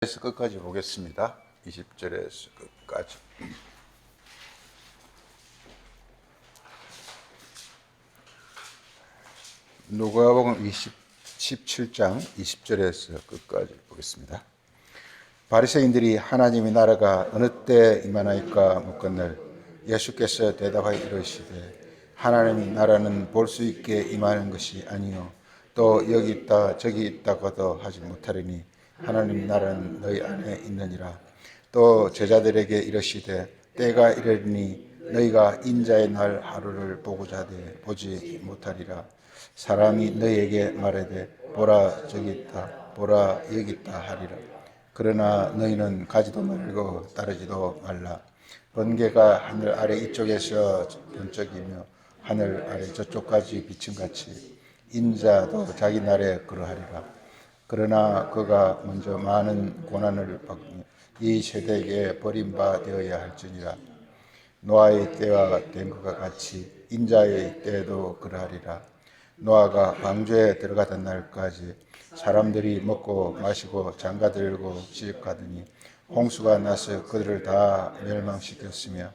에서 끝까지 보겠습니다. 20절에서 끝까지. 누가복음 17장 20절에서 끝까지 보겠습니다. 바리새인들이 하나님의 나라가 어느 때 임하나이까 묻거늘 예수께서 대답하여 이르시되 하나님의 나라는 볼 수 있게 임하는 것이 아니요 또 여기 있다 저기 있다고도 하지 못하리니 하나님 나라는 너희 안에 있느니라. 또 제자들에게 이르시되 때가 이르리니 너희가 인자의 날 하루를 보고자 하되 보지 못하리라. 사람이 너희에게 말하되 보라 저기 있다 보라 여기 있다 하리라. 그러나 너희는 가지도 말고 따르지도 말라. 번개가 하늘 아래 이쪽에서 번쩍이며 하늘 아래 저쪽까지 비침같이 인자도 자기 날에 그러하리라. 그러나 그가 먼저 많은 고난을 받으며 이 세대에게 버림받아야 할지니라. 노아의 때와 된 것과 같이 인자의 때에도 그러하리라. 노아가 방주에 들어가던 날까지 사람들이 먹고 마시고 장가들고 시집가더니 홍수가 나서 그들을 다 멸망시켰으며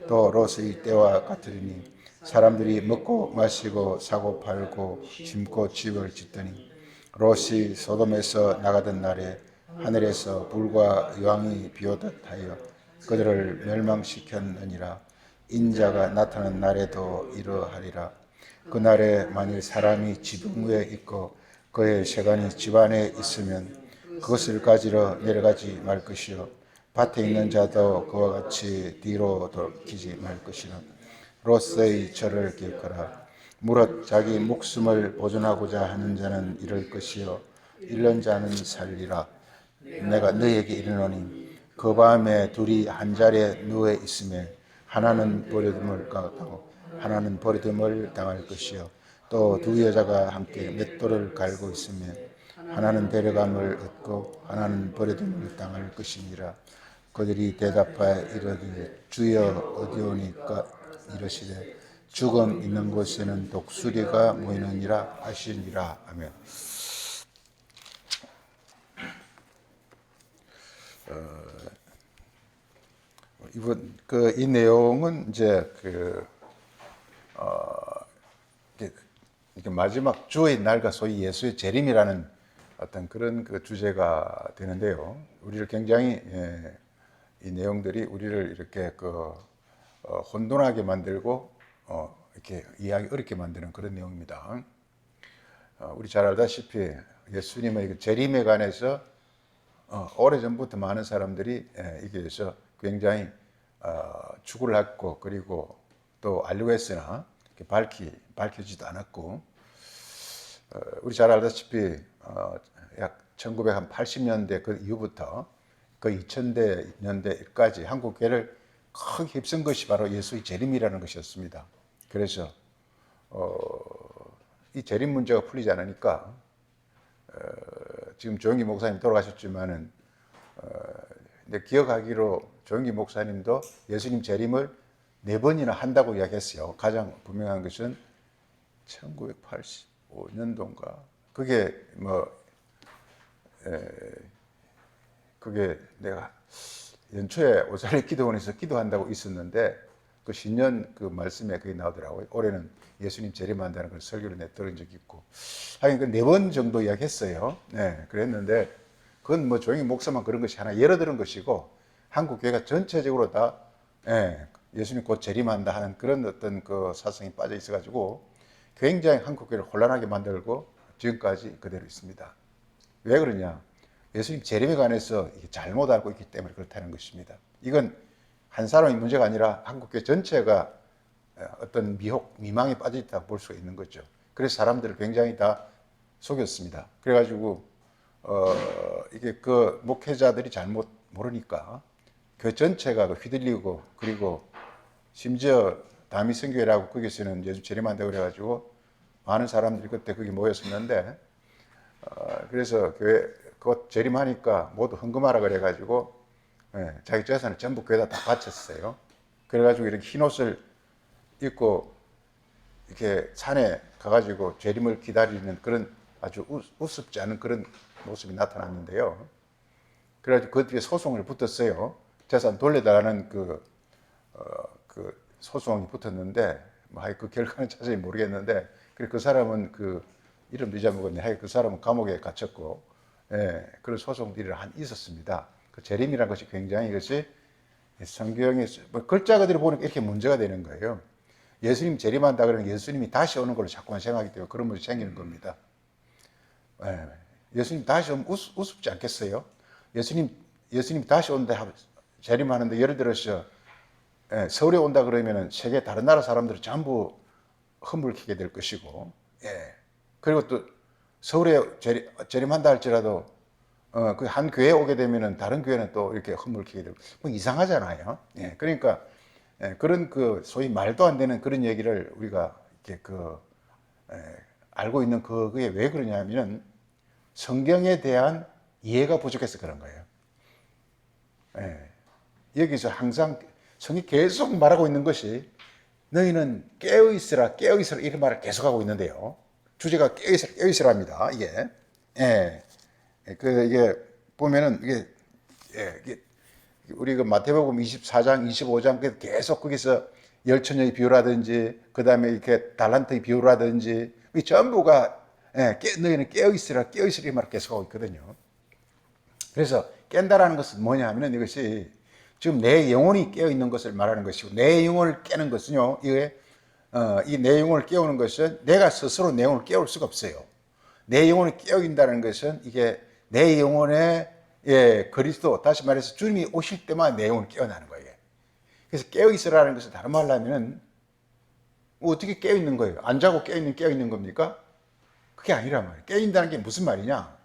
또 롯의 때와 같으리니 사람들이 먹고 마시고 사고 팔고 심고 집을 짓더니 롯이 소돔에서 나가던 날에 하늘에서 불과 유황이 비오듯 하여 그들을 멸망시켰느니라. 인자가 나타난 날에도 이러하리라. 그날에 만일 사람이 지붕 위에 있고 그의 세간이 집안에 있으면 그것을 가지러 내려가지 말 것이요 밭에 있는 자도 그와 같이 뒤로 돌이키지 말 것이라. 롯의 절을 기억하라. 무릇 자기 목숨을 보존하고자 하는 자는 잃을 것이요 잃는 자는 살리라. 내가 너희에게 이르노니 그 밤에 둘이 한 자리에 누워 있으면 하나는 버림을 당하고 하나는 버림을 당할 것이요 또 두 여자가 함께 맷돌을 갈고 있으면 하나는 데려감을 얻고 하나는 버림을 당할 것이니라. 그들이 대답하여 이르되 주여 어디오니까 이르시되 죽음 있는 곳에는 독수리가 모이느니라 하시니라. 아멘. 이번 이 내용은 이제 이게 마지막 주의 날과 소위 예수의 재림이라는 어떤 그런 주제가 되는데요. 우리를 굉장히 이 내용들이 우리를 이렇게 혼돈하게 만들고 이렇게 이해하기 어렵게 만드는 그런 내용입니다. 우리 잘 알다시피 예수님의 재림에 관해서 오래전부터 많은 사람들이 이게 대해서 굉장히 추구를 했고 그리고 또 알려고 했으나 밝혀지지도 않았고 우리 잘 알다시피 약 1980년대 그 이후부터 그 2000년대까지 한국교회를 크게 휩쓴 것이 바로 예수의 재림이라는 것이었습니다. 그래서 이 재림 문제가 풀리지 않으니까 지금 조영기 목사님 돌아가셨지만은 기억하기로 조영기 목사님도 예수님 재림을 4번이나 한다고 이야기했어요. 가장 분명한 것은 1985년도인가. 그게 내가 연초에 오살리 기도원에서 기도한다고 있었는데 그 신년 그 말씀에 그게 나오더라고요. 올해는 예수님 재림한다는 걸 설교를 내들은 적이 있고. 하긴 그 4번 정도 이야기했어요. 네, 그랬는데 그건 뭐 조용히 목사만 그런 것이 하나 예로 들은 것이고 한국 교회가 전체적으로 다 예수님 곧 재림한다 하는 그런 어떤 그 사상이 빠져 있어가지고 굉장히 한국 교회를 혼란하게 만들고 지금까지 그대로 있습니다. 왜 그러냐? 예수님 재림에 관해서 잘못 알고 있기 때문에 그렇다는 것입니다. 이건 한 사람의 문제가 아니라 한국교회 전체가 어떤 미망에 빠져 있다고 볼 수가 있는 거죠. 그래서 사람들을 굉장히 다 속였습니다. 그래가지고 이게 그 목회자들이 잘못 모르니까 교회 전체가 휘둘리고 그리고 심지어 다미성교회라고 거기서는 예수 재림한다고 그래가지고 많은 사람들이 그때 거기 모였었는데 그래서 교회 곧 재림하니까 모두 헌금하라 그래가지고 자기 재산을 전부 교회에다 다 바쳤어요. 그래가지고 이렇게 흰 옷을 입고 이렇게 산에 가가지고 재림을 기다리는 그런 아주 우습지 않은 그런 모습이 나타났는데요. 그래가지고 그 뒤에 소송을 붙었어요. 재산 돌려달라는 그 소송이 붙었는데, 뭐, 그 결과는 자세히 모르겠는데, 그리고 그 사람은 그, 이름도 잊어먹었네. 그 사람은 감옥에 갇혔고, 예, 그런 소송들이 있었습니다. 그 재림이라는 것이 굉장히 이것이 성경에, 뭐 글자 그대로 보니까 이렇게 문제가 되는 거예요. 예수님 재림한다 그러면 예수님이 다시 오는 걸로 자꾸만 생각하기 때문에 그런 문제 생기는 겁니다. 예, 예수님 다시 오면 우습지 않겠어요? 예수님 다시 온다, 재림하는데 예를 들어서 서울에 온다 그러면은 세계 다른 나라 사람들은 전부 허물키게 될 것이고, 예. 그리고 또 서울에 재림한다 할지라도 그 한 교회에 오게 되면은 다른 교회는 또 이렇게 허물키게 되고, 뭐 이상하잖아요. 예. 그러니까 그런 그 소위 말도 안 되는 그런 얘기를 우리가 이렇게 알고 있는 그게 왜 그러냐면은 성경에 대한 이해가 부족해서 그런 거예요. 예. 여기서 항상 성이 계속 말하고 있는 것이 너희는 깨어있으라 깨어있으라 이런 말을 계속하고 있는데요. 주제가 깨어있으라 깨어있으라입니다. 이게 이게 보면은 이게 우리 그 마태복음 24장 25장 계속 거기서 열처녀의 비유라든지 그 다음에 이렇게 달란트의 비유라든지 이 전부가 너희는 깨어있으라 깨어있으라 이 말을 계속하고 있거든요. 그래서 깬다라는 것은 뭐냐 하면은 이것이 지금 내 영혼이 깨어있는 것을 말하는 것이고, 내 영혼을 깨는 것은요, 이 내 영혼을 깨우는 것은 내가 스스로 내 영혼을 깨울 수가 없어요. 내 영혼이 깨어있다는 것은 이게 내 영혼의 그리스도, 다시 말해서 주님이 오실 때만 내 영혼이 깨어나는 거예요. 그래서 깨어있으라는 것은 다른 말로 하면은 어떻게 깨어있는 거예요? 안 자고 깨어있는 겁니까? 그게 아니란 말이에요. 깨어있다는 게 무슨 말이냐?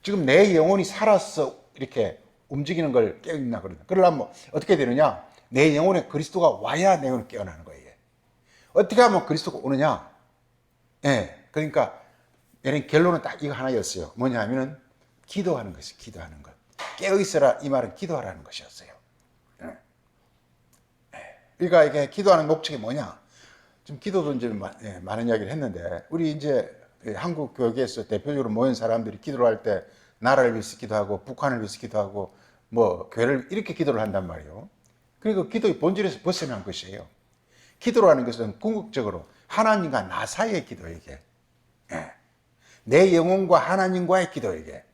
지금 내 영혼이 살아서 이렇게 움직이는 걸 깨어있나 그러나. 그러려면 어떻게 되느냐? 내 영혼에 그리스도가 와야 내 영혼이 깨어나는 거예요. 어떻게 하면 그리스도가 오느냐? 그러니까 결론은 딱 이거 하나였어요. 뭐냐 하면은 기도하는 것이 기도하는 것. 깨어있어라 이 말은 기도하라는 것이었어요. 그러니까 이게 기도하는 목적이 뭐냐? 좀 기도도 이제 많은 이야기를 했는데, 우리 이제 한국 교회에서 대표적으로 모인 사람들이 기도를 할 때 나라를 위해서 기도하고 북한을 위해서 기도하고 뭐 교회를 이렇게 기도를 한단 말이에요. 그리고 기도의 본질에서 벗어난 것이에요. 기도라는 것은 궁극적으로 하나님과 나 사이의 기도, 이게 내 영혼과 하나님과의 기도, 이게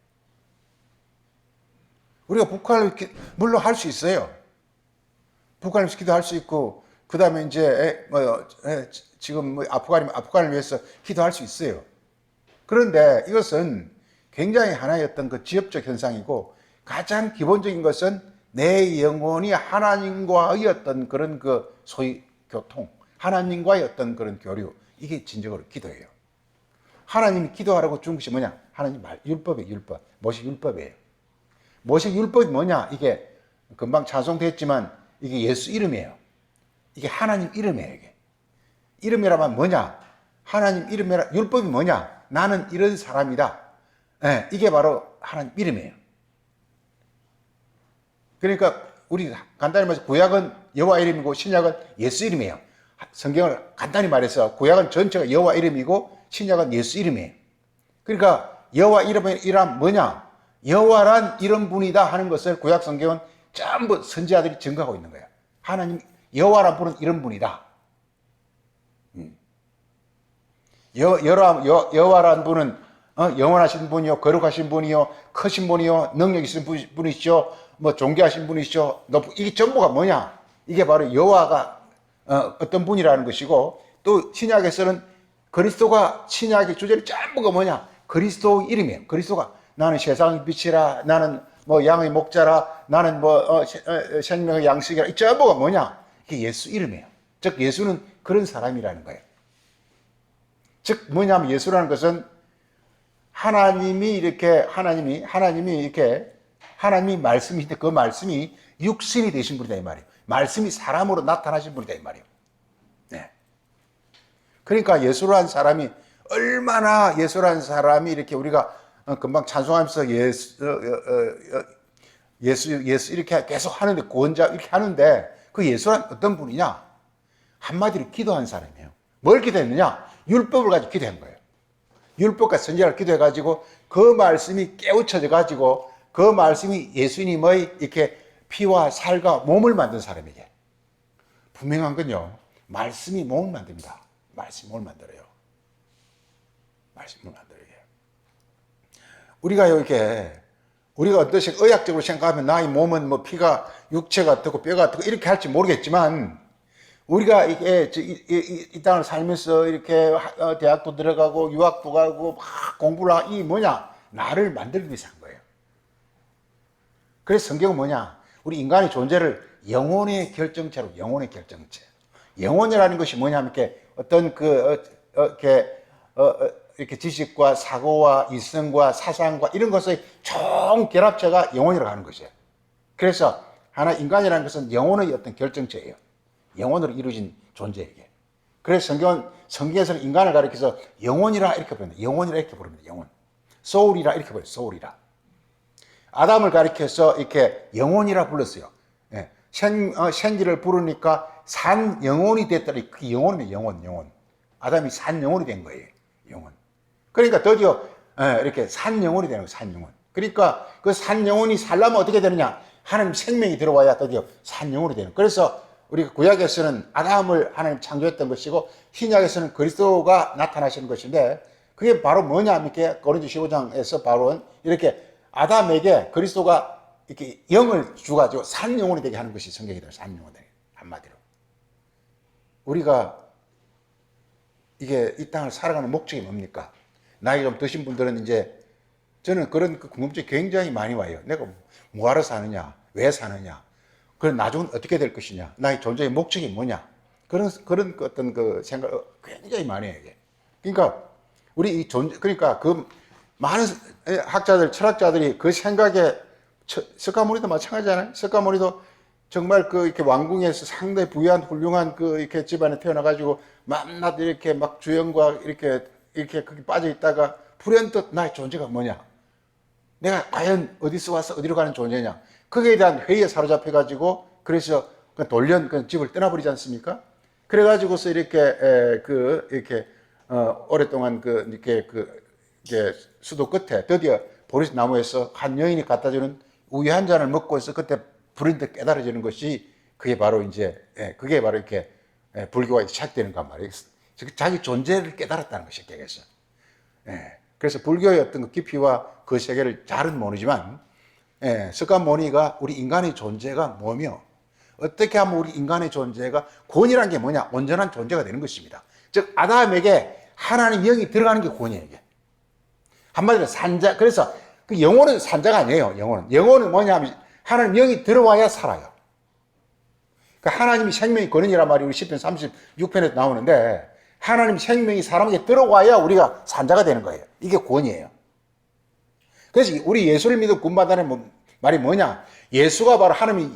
우리가 북한을 물론 할 수 있어요. 북한을 위해서 기도할 수 있고, 그 다음에 이제 지금 뭐 아프간을 위해서 기도할 수 있어요. 그런데 이것은 굉장히 하나의 어떤 그 지엽적 현상이고, 가장 기본적인 것은 내 영혼이 하나님과의 어떤 그런 그 소위 교통, 하나님과의 어떤 그런 교류, 이게 진정으로 기도예요. 하나님이 기도하라고 준 것이 뭐냐? 하나님 율법이에요, 율법. 모세 율법이에요. 모세 율법이 뭐냐? 이게 금방 찬송됐지만 이게 예수 이름이에요. 이게 하나님 이름이에요, 이게. 이름이라면 뭐냐? 하나님 이름이라, 율법이 뭐냐? 나는 이런 사람이다. 이게 바로 하나님 이름이에요. 그러니까 우리 간단히 말해서 구약은 여호와 이름이고 신약은 예수 이름이에요. 성경을 간단히 말해서 구약은 전체가 여호와 이름이고 신약은 예수 이름이에요. 그러니까 여호와 이름이란 뭐냐? 여호와란 이런 분이다 하는 것을 구약 성경은 전부 선지자들이 증거하고 있는 거예요. 하나님 여호와란 분은 이런 분이다. 여호와란 분은 영원하신 분이요, 거룩하신 분이요, 크신 분이요, 능력 있으신 분이시죠, 뭐 존귀하신 분이시죠. 이게 전부가 뭐냐? 이게 바로 여호와가 어떤 분이라는 것이고, 또 신약에서는 그리스도가 신약의 주제는 전부가 뭐냐? 그리스도 이름이에요. 그리스도가 나는 세상의 빛이라, 나는 뭐 양의 목자라, 나는 뭐 생명의 양식이라, 이 전부가 뭐냐? 이게 예수 이름이에요. 즉 예수는 그런 사람이라는 거예요. 즉 뭐냐면 예수라는 것은 하나님이 이렇게 하나님이 말씀이신데 그 말씀이 육신이 되신 분이다 이 말이에요. 말씀이 사람으로 나타나신 분이다 이 말이에요. 그러니까 예수라는 사람이 얼마나, 예수라는 사람이 이렇게 우리가 금방 찬송하면서 예수 이렇게 계속 하는데, 구원자 이렇게 하는데, 그 예수란 어떤 분이냐? 한마디로 기도한 사람이에요. 뭘 기도했느냐? 율법을 가지고 기도한 거예요. 율법과 선지자를 기도해가지고 그 말씀이 깨우쳐져 가지고 그 말씀이 예수님의 이렇게 피와 살과 몸을 만든 사람에게 분명한 건요. 말씀이 몸을 만듭니다. 말씀이 몸을 만들어요. 말씀이 몸을 만들어요. 우리가 이렇게 우리가 어떻게 의학적으로 생각하면 나의 몸은 뭐 피가 육체가 어떻고 뼈가 어떻고 이렇게 할지 모르겠지만 우리가 이게 이 땅을 살면서 이렇게 대학도 들어가고 유학도 가고 막 공부를 하고 이 뭐냐 나를 만들기 위해서 한 거예요. 그래서 성경은 뭐냐 우리 인간의 존재를 영혼의 결정체로 영혼의 결정체. 영혼이라는 것이 뭐냐면 이렇게 어떤 이렇게 지식과 사고와 이성과 사상과 이런 것의 총 결합체가 영혼이라고 하는 것이에요. 그래서 하나 인간이라는 것은 영혼의 어떤 결정체예요. 영혼으로 이루어진 존재에게. 그래서 성경에서는 인간을 가리켜서 영혼이라 이렇게 부릅니다. 영혼이라 이렇게 부릅니다. 영혼. 소울이라 이렇게 부릅니다. 소울이라. 아담을 가리켜서 이렇게 영혼이라 불렀어요. 예. 생기를 부르니까 산 영혼이 됐더니 그 영혼이면 영혼. 아담이 산 영혼이 된 거예요. 영혼. 그러니까 드디어 이렇게 산 영혼이 되는 거예요. 산 영혼. 그러니까 그 산 영혼이 살려면 어떻게 되느냐? 하나님 생명이 들어와야 드디어 산 영혼이 되는 거예요. 그래서 우리가 구약에서는 아담을 하나님 창조했던 것이고 신약에서는 그리스도가 나타나시는 것인데 그게 바로 뭐냐? 이렇게 고린도 15장에서 바로 이렇게 아담에게 그리스도가 이렇게 영을 주가지고 산 영혼이 되게 하는 것이 성경이다. 산 영혼이 되게 한마디로. 우리가 이게 이 땅을 살아가는 목적이 뭡니까? 나이 좀 드신 분들은 이제 저는 그런 궁금증이 굉장히 많이 와요. 내가 뭐하러 사느냐? 왜 사느냐? 그럼 나중에 어떻게 될 것이냐? 나의 존재의 목적이 뭐냐? 그런 어떤 그 생각 굉장히 많이 해요. 이게. 그러니까 우리 이 존재 그러니까 그 많은 학자들, 철학자들이 그 생각에 석가모니도 마찬가지잖아요. 석가모니도 정말 이렇게 왕궁에서 상당히 부유한 훌륭한 이렇게 집안에 태어나가지고 만나도 이렇게 막 주연과 이렇게 거기 빠져 있다가 불현듯 나의 존재가 뭐냐? 내가 과연 어디서 와서 어디로 가는 존재냐? 거기에 대한 회의에 사로잡혀가지고 그래서 집을 떠나버리지 않습니까? 그래가지고서 이렇게 오랫동안 이렇게 수도 끝에 드디어 보리스 나무에서 한 여인이 갖다주는 우유 한 잔을 먹고 있어 그때 불현듯 깨달아지는 것이 그게 바로 이렇게 불교가 시작되는 것 말이에요. 자기 존재를 깨달았다는 것이 깨겠어. 그래서 불교의 어떤 그 깊이와 그 세계를 잘은 모르지만, 석가모니가 우리 인간의 존재가 뭐며, 어떻게 하면 우리 인간의 존재가 권이라는 게 뭐냐? 온전한 존재가 되는 것입니다. 즉, 아담에게 하나님 영이 들어가는 게 권이에요, 이게. 한마디로 산자, 그래서 그 영혼은 산자가 아니에요, 영혼은. 영혼은 뭐냐 하면 하나님 영이 들어와야 살아요. 그러니까 하나님이 생명의 권이란 말이 우리 시편 36편에서 나오는데, 하나님 생명이 사람에게 들어와야 우리가 산자가 되는 거예요. 이게 권이에요. 그래서 우리 예수를 믿어 구원받는 말이 뭐냐? 예수가 바로 하나님이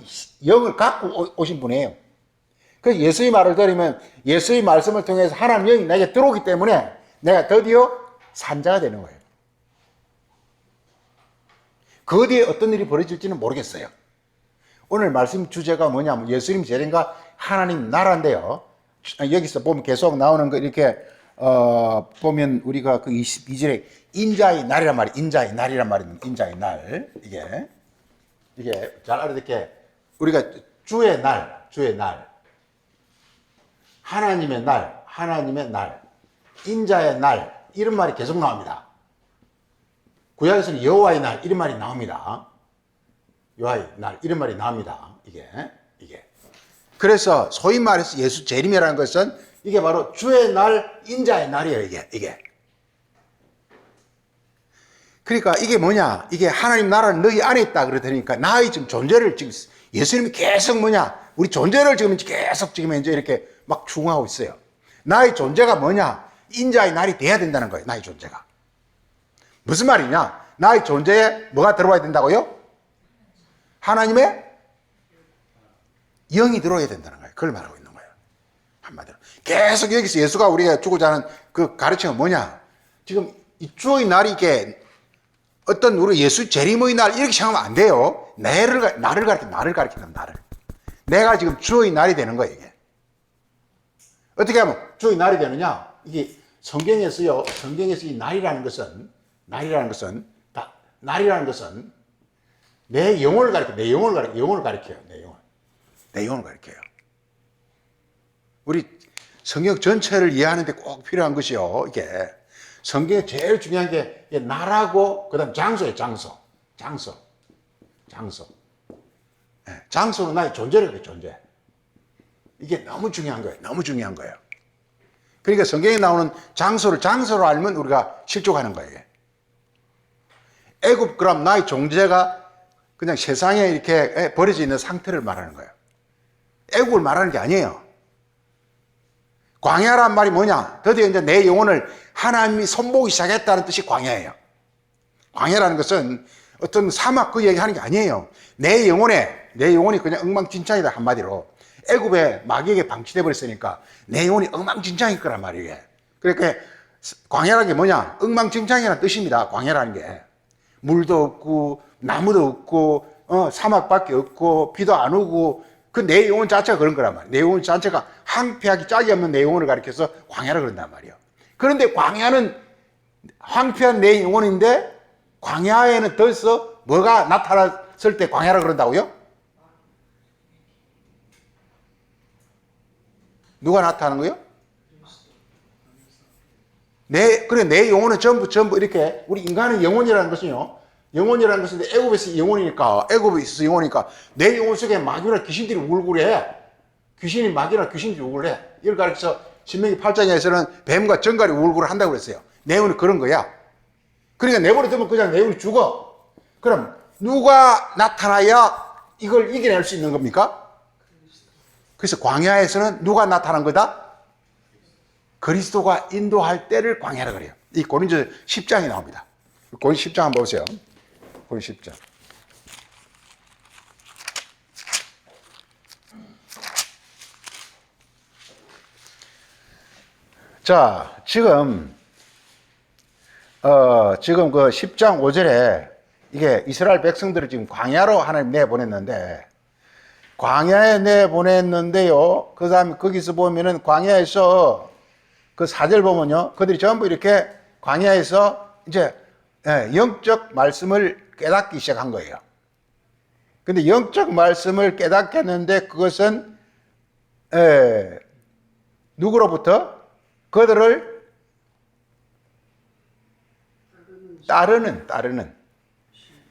영을 갖고 오신 분이에요. 그래서 예수의 말을 들으면 예수의 말씀을 통해서 하나님 영이 내게 들어오기 때문에 내가 드디어 산자가 되는 거예요. 그 뒤에 어떤 일이 벌어질지는 모르겠어요. 오늘 말씀 주제가 뭐냐면 예수님 재림과 하나님 나라인데요. 여기서 보면 계속 나오는 거 이렇게 보면 우리가 그 22절에 인자의 날이란 말이 인자의 날이란 말입니다. 인자의 날 이게 잘 알아듣게 우리가 주의 날 하나님의 날 인자의 날 이런 말이 계속 나옵니다. 구약에서는 여호와의 날 이런 말이 나옵니다. 여호와의 날 이런 말이 나옵니다. 이게 그래서 소위 말해서 예수 재림이라는 것은 이게 바로 주의 날, 인자의 날이에요, 이게. 그러니까 이게 뭐냐? 이게 하나님 나라는 너희 안에 있다 그러더니까 나의 지금 존재를 지금 예수님이 계속 뭐냐? 우리 존재를 지금 계속 지금 이제 이렇게 막 추궁하고 있어요. 나의 존재가 뭐냐? 인자의 날이 돼야 된다는 거예요, 나의 존재가. 무슨 말이냐? 나의 존재에 뭐가 들어와야 된다고요? 하나님의 영이 들어야 된다는 거예요. 그걸 말하고 있는 거예요. 한마디로. 계속 여기서 예수가 우리가 주고자 하는 그 가르침은 뭐냐? 지금 이 주의 날이 이게 어떤 우리 예수 재림의 날 이렇게 생각하면 안 돼요. 나를 가리키는 나를. 내가 지금 주의 날이 되는 거예요, 이게. 어떻게 하면 주의 날이 되느냐? 이게 성경에서 이 날이라는 것은 내 영혼을 가리켜, 영혼을 가리켜요. 내 영혼을 가리켜요. 우리 성경 전체를 이해하는데 꼭 필요한 것이요. 이게 성경에 제일 중요한 게 나라고 그다음 장소예요. 장소. 장소는 나의 존재라고요. 존재. 이게 너무 중요한 거예요. 너무 중요한 거예요. 그러니까 성경에 나오는 장소로 알면 우리가 실족하는 거예요. 애굽 그럼 나의 존재가 그냥 세상에 이렇게 버려져 있는 상태를 말하는 거예요. 애굽을 말하는 게 아니에요. 광야란 말이 뭐냐? 드디어 이제 내 영혼을 하나님이 손보기 시작했다는 뜻이 광야예요. 광야라는 것은 어떤 사막 그 얘기하는 게 아니에요. 내 영혼이 그냥 엉망진창이다 한마디로. 애굽에 마귀에게 방치돼 버렸으니까 내 영혼이 엉망진창일 거란 말이에요. 그러니까 광야라는 게 뭐냐? 엉망진창이라는 뜻입니다. 광야라는 게 물도 없고 나무도 없고 사막밖에 없고 비도 안 오고 그 내 영혼 자체가 그런 거란 말이에요. 내 영혼 자체가 황폐하기 짝이 없는 내 영혼을 가리켜서 광야라 그런단 말이에요. 그런데 광야는 황폐한 내 영혼인데 광야에는 벌써 뭐가 나타났을 때 광야라 그런다고요? 누가 나타나는 거요? 내 영혼은 전부 이렇게 우리 인간의 영혼이라는 것은요. 영혼이라는 것은 애굽에서 영혼이니까 애굽에 있어서 영혼이니까 내 영혼 속에 마귀나 귀신들이 울고래. 마귀나 귀신들이 울고래. 이걸 가르쳐서 신명기 8장에서는 뱀과 정갈이 울고를 한다고 그랬어요. 내 영혼이 그런 거야. 그러니까 내버려 두면 그냥 내 영혼이 죽어. 그럼 누가 나타나야 이걸 이겨낼 수 있는 겁니까? 그래서 광야에서는 누가 나타난 거다? 그리스도가 인도할 때를 광야라 그래요. 이 고린도 10장이 나옵니다. 고린도 10장 한번 보세요. 고린도 10장. 자, 지금 그 10장 5절에 이게 이스라엘 백성들을 지금 광야로 하나님 내보냈는데 광야에 내보냈는데요. 그 다음에 거기서 보면은 광야에서 그 4절 보면요. 그들이 전부 이렇게 광야에서 이제 영적 말씀을 깨닫기 시작한 거예요. 근데 영적 말씀을 깨닫게 했는데 그것은 누구로부터? 그들을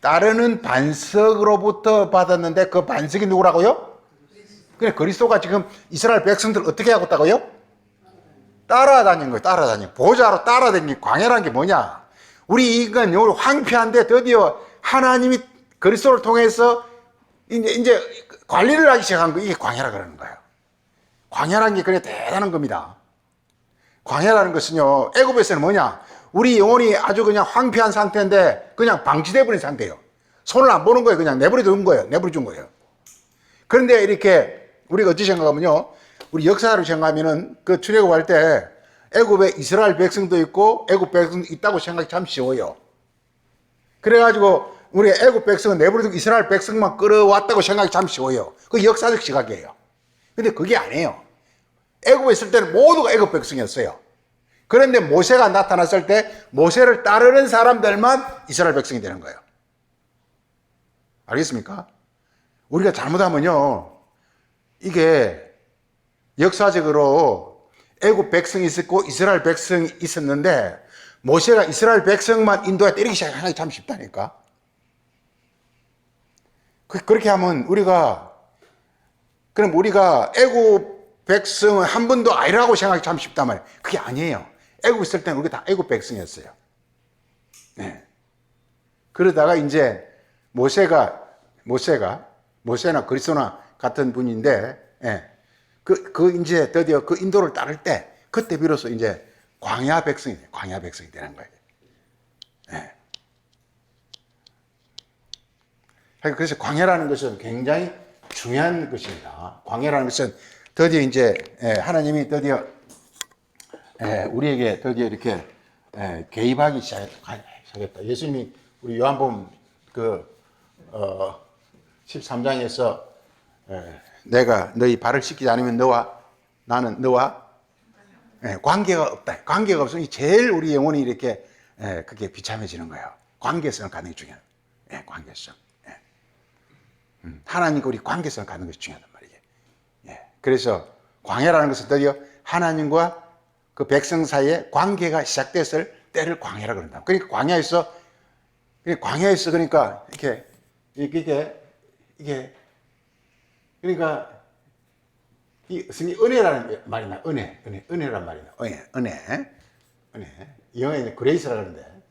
따르는 반석으로부터 받았는데 그 반석이 누구라고요? 그래 그리스도가 지금 이스라엘 백성들 어떻게 하고 있다고요? 따라다닌 거예요. 따라다니고 보좌로 따라다니는 광야라는 게 뭐냐? 우리 인간 영혼이 황폐한데 드디어 하나님이 그리스도를 통해서 이제 관리를 하기 시작한 거 이게 광야라 그러는 거예요. 광야라는 게 그래 대단한 겁니다. 광야라는 것은요 애굽에서는 뭐냐? 우리 영혼이 아주 그냥 황폐한 상태인데 그냥 방치돼 버린 상태예요. 손을 안 보는 거예요. 그냥 내버려 둔 거예요. 내버려 준 거예요. 그런데 이렇게 우리가 어찌 생각하면요. 우리 역사를 생각하면은 그 출애굽할 때 애굽에 이스라엘 백성도 있고 애굽 백성도 있다고 생각이 참 쉬워요. 그래가지고 우리 애굽 백성은 내버려 두고 이스라엘 백성만 끌어왔다고 생각이 참 쉬워요. 그 역사적 시각이에요. 근데 그게 아니에요. 애굽에 있을 때는 모두가 애굽 백성이었어요. 그런데 모세가 나타났을 때 모세를 따르는 사람들만 이스라엘 백성이 되는 거예요. 알겠습니까? 우리가 잘못하면요. 이게 역사적으로 애굽 백성이 있었고 이스라엘 백성이 있었는데 모세가 이스라엘 백성만 인도에 때리기 시작하는 게 참 쉽다니까. 그렇게 하면 그럼 우리가 애굽 백성은 한 번도 아니라고 생각하기 참 쉽단 말이에요. 그게 아니에요. 애굽 있을 때는 우리가 다 애굽 백성이었어요. 네. 그러다가 이제 모세나 그리스도나 같은 분인데, 이제 드디어 그 인도를 따를 때, 그때 비로소 이제 광야 백성이 되는 거예요. 네. 그래서 광야라는 것은 굉장히 중요한 것입니다. 광야라는 것은 드디어 이제 하나님이 드디어 우리에게 드디어 이렇게 개입하기 시작했다. 예수님이 우리 요한복음 13장에서 내가 너희 발을 씻기지 않으면 나는 너와 관계가 없다. 관계가 없으니 제일 우리 영혼이 이렇게 그게 비참해지는 거예요. 관계성을 갖는 게 중요해요. 관계성. 하나님과 우리 관계성을 갖는 것이 중요하단 말이에요. 예. 그래서 광야라는 것은 드디어 하나님과 그 백성 사이에 관계가 시작됐을 때를 광야라 그런다. 그러니까 광야에서 그러니까 이게 그러니까 이 은혜라는 말이 나. 은혜란 말이 나. 은혜. 영어에는 그레이스라 그러는데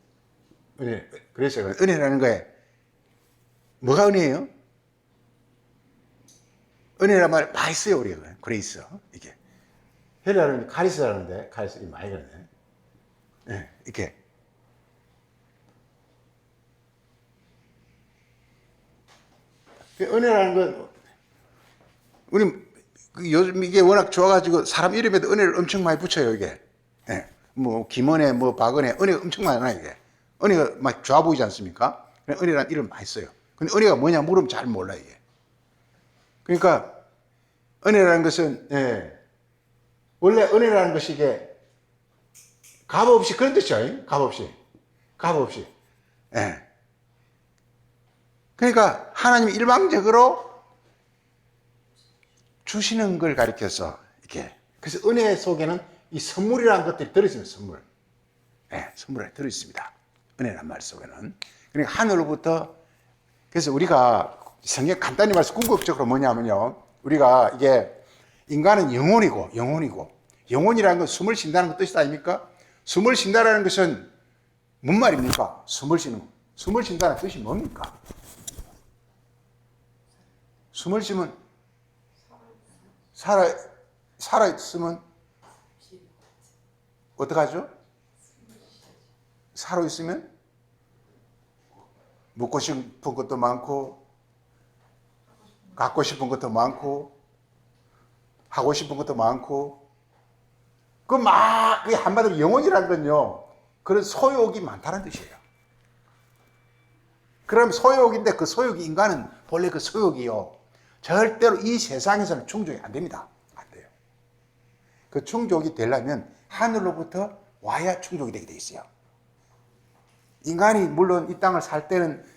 그레이스가 은혜라는 거에 뭐가 은혜예요? 은혜란 말 많이 써요, 우리가. 그레이스. 이게. 헬라어는 카리스라는데, 카리스, 많이 그러네. 네, 이렇게. 은혜라는 건, 우리, 요즘 이게 워낙 좋아가지고, 사람 이름에도 은혜를 엄청 많이 붙여요, 이게. 네. 뭐, 김은혜, 뭐, 박은혜, 은혜가 엄청 많아요, 이게. 은혜가 막 좋아 보이지 않습니까? 은혜라는 이름 많이 써요. 근데 은혜가 뭐냐 물으면 잘 몰라, 이게. 그러니까 은혜라는 것은 원래 은혜라는 것이 이게 값 없이 그런 뜻이죠. 값 없이. 그러니까 하나님이 일방적으로 주시는 걸 가리켜서 이렇게. 그래서 은혜 속에는 이 선물이라는 것들이 들어있습니다. 선물이 들어있습니다. 은혜란 말 속에는. 그러니까 하늘로부터. 그래서 우리가 성경 간단히 말해서 궁극적으로 뭐냐면요. 우리가 이게 인간은 영혼이라는 건 숨을 쉰다는 뜻이 아닙니까? 숨을 쉰다는 것은 뭔 말입니까? 숨을 쉰다는 뜻이 뭡니까? 숨을 쉬면 살아있으면 어떡하죠? 살아있으면 묻고 싶은 것도 많고 갖고 싶은 것도 많고 하고 싶은 것도 많고 그게 한마디로 영혼이라는 건요 그런 소욕이 많다는 뜻이에요. 그럼 소욕인데 그 소욕이 인간은 본래 그 소욕이요 절대로 이 세상에서는 충족이 안 됩니다. 안 돼요. 그 충족이 되려면 하늘로부터 와야 충족이 되게 돼 있어요. 인간이 물론 이 땅을 살 때는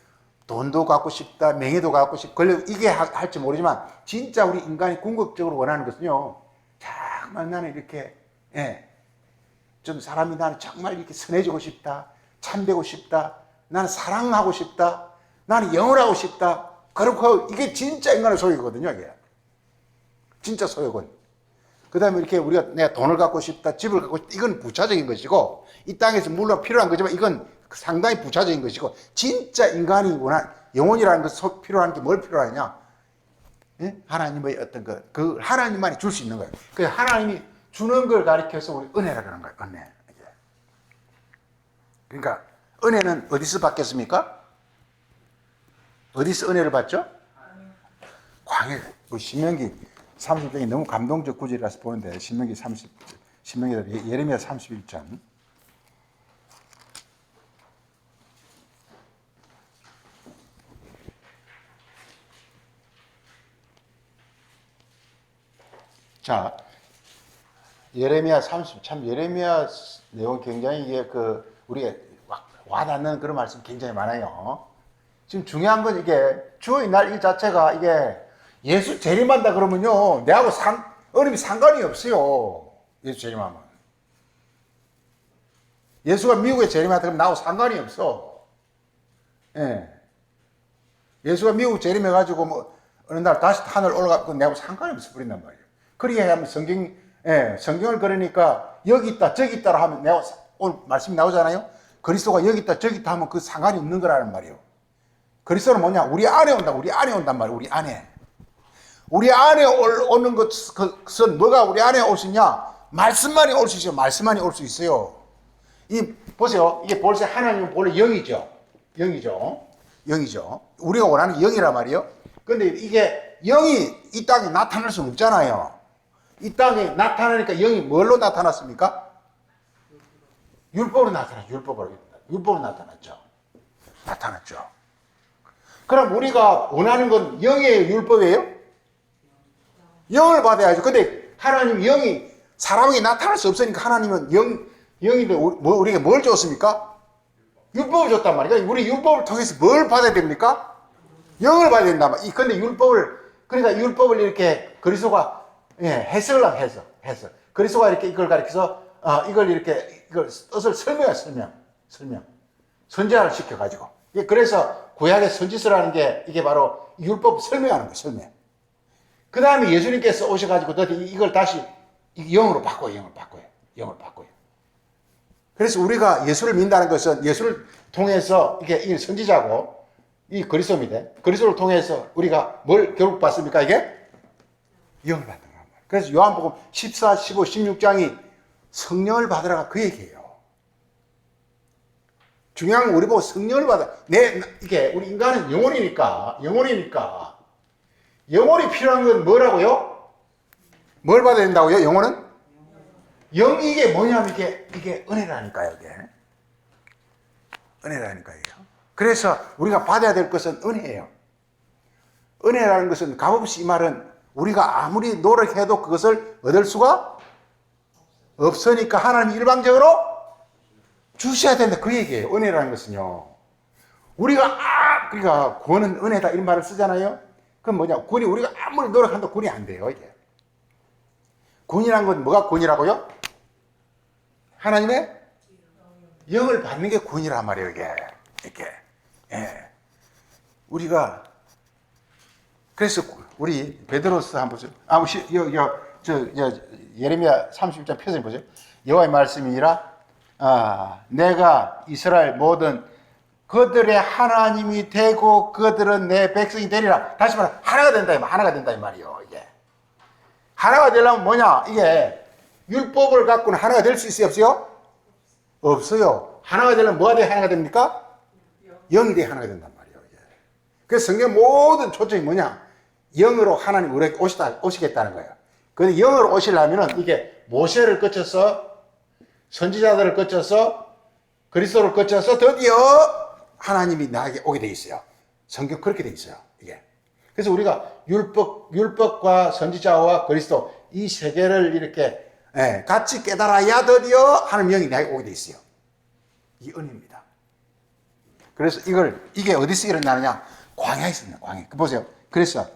돈도 갖고 싶다, 명예도 갖고 싶다, 이게 할지 모르지만, 진짜 우리 인간이 궁극적으로 원하는 것은요, 정말 나는 이렇게, 좀 사람이 나는 정말 이렇게 선해지고 싶다, 참되고 싶다, 나는 사랑하고 싶다, 나는 영원하고 싶다. 그렇고, 이게 진짜 인간의 소욕이거든요, 이게. 진짜 소욕은. 그 다음에 이렇게 내가 돈을 갖고 싶다, 집을 갖고 싶다, 이건 부차적인 것이고, 이 땅에서 물론 필요한 거지만, 이건 상당히 부차적인 것이고, 진짜 인간이 영혼이라는 것 필요한 게 뭘 필요하냐? 하나님의 어떤 그 하나님만이 줄 수 있는 거예요. 그 하나님이 주는 걸 가리켜서 우리 은혜라 그러는 거예요. 은혜. 그러니까 은혜는 어디서 받겠습니까? 어디서 은혜를 받죠? 광야. 신명기 30장이 너무 감동적 구절이라서 보는데 신명기 예레미야 31장. 자, 예레미야 내용 굉장히 이게 우리가 와닿는 그런 말씀 굉장히 많아요. 지금 중요한 건 이게 주의 날 이 자체가 이게 예수 재림한다 그러면요, 내하고 어림이 상관이 없어요. 예수 재림하면. 예수가 미국에 재림한다 그러면 나하고 상관이 없어. 예수가 미국 재림해가지고 뭐 어느 날 다시 하늘 올라가고 내하고 상관이 없어 버린단 말이에요. 그렇게 하면 성경을 그러니까 여기 있다 저기 있다라 하면 내가 오늘 말씀이 나오잖아요. 그리스도가 여기 있다 저기 있다 하면 그 상관이 없는 거라는 말이에요. 그리스도는 뭐냐? 우리 안에 온단 말이에요. 우리 안에 오는 것은 뭐가 우리 안에 올 수 있냐? 말씀만이 올 수 있어요. 말씀만이 올 수 있어요. 보세요. 이게 벌써 하나님은 본래 영이죠. 우리가 원하는 영이란 말이에요. 근데 이게 영이 이 땅에 나타날 수는 없잖아요. 이 땅에 나타나니까 영이 뭘로 나타났습니까? 율법으로 나타났죠. 그럼 우리가 원하는 건 영이에요, 율법이에요? 영을 받아야죠. 근데 하나님 영이 사람에게 나타날 수 없으니까 하나님은 영인데 우리에게 뭘 줬습니까? 율법을 줬단 말이에요. 우리 율법을 통해서 뭘 받아야 됩니까? 영을 받아야 된다. 근데 그러니까 율법을 이렇게 그리스도가 해석을 하면 해석. 그리스도가 이렇게 이걸 가리켜서 이걸 뜻을 설명. 선지자를 시켜가지고. 그래서 구약의 선지서라는 게 이게 바로 율법 설명하는 거예요, 설명. 그 다음에 예수님께서 오셔가지고 이걸 다시 영으로 바꿔요. 그래서 우리가 예수를 믿는다는 것은 예수를 통해서 이 선지자고 이 그리스도입니다. 그리스도를 통해서 우리가 뭘 결국 받습니까? 이게 영을 받는 거란 말이에요. 그래서 요한복음 14, 15, 16장이 성령을 받으라가 그 얘기예요. 중요한 건 우리 보고 성령을 받아. 우리 인간은 영혼이니까 영혼이 필요한 건 뭐라고요? 뭘 받아야 된다고요? 영혼은? 이게 뭐냐면 이게 은혜라니까요. 은혜라니까요. 그래서 우리가 받아야 될 것은 은혜예요. 은혜라는 것은 값없이, 이 말은 우리가 아무리 노력해도 그것을 얻을 수가 없으니까 하나님 일방적으로 주셔야 된다. 그 얘기예요. 은혜라는 것은요. 우리가 구원은 은혜다 이런 말을 쓰잖아요. 그럼 뭐냐? 우리가 아무리 노력한도 구원이 안 돼요, 이게. 구원이란 건 뭐가 구원이라고요? 하나님의 영을 받는 게 구원이란 말이에요, 이게. 우리가, 그래서 우리 베드로서 한번 보세요. 예레미야 30장 표정 보세요. 여호와의 말씀이니라, 내가 이스라엘 모든 그들의 하나님이 되고 그들은 내 백성이 되리라. 다시 말해, 하나가 된다 이 말이요. 이게 하나가 되려면 뭐냐? 이게 율법을 갖고는 하나가 될 수 있어요, 없어요? 없어요. 하나가 되려면 뭐가 돼야 하나가 됩니까? 영이 돼야 하나가 된단 말이에요. 이게. 그래서 성경 모든 초점이 뭐냐? 영으로 하나님 우리에게 오시겠다는 거예요. 근데 영으로 오시려면은 이게 모세를 거쳐서 선지자들을 거쳐서 그리스도를 거쳐서 드디어 하나님이 나에게 오게 돼 있어요. 성경 그렇게 돼 있어요. 이게. 그래서 우리가 율법과 선지자와 그리스도 이 세 개를 이렇게 같이 깨달아야 드디어 하나님 영이 나에게 오게 돼 있어요. 이 은혜입니다. 그래서 이게 어디서 일어나느냐? 광야에 있습니다. 광야. 보세요. 그래서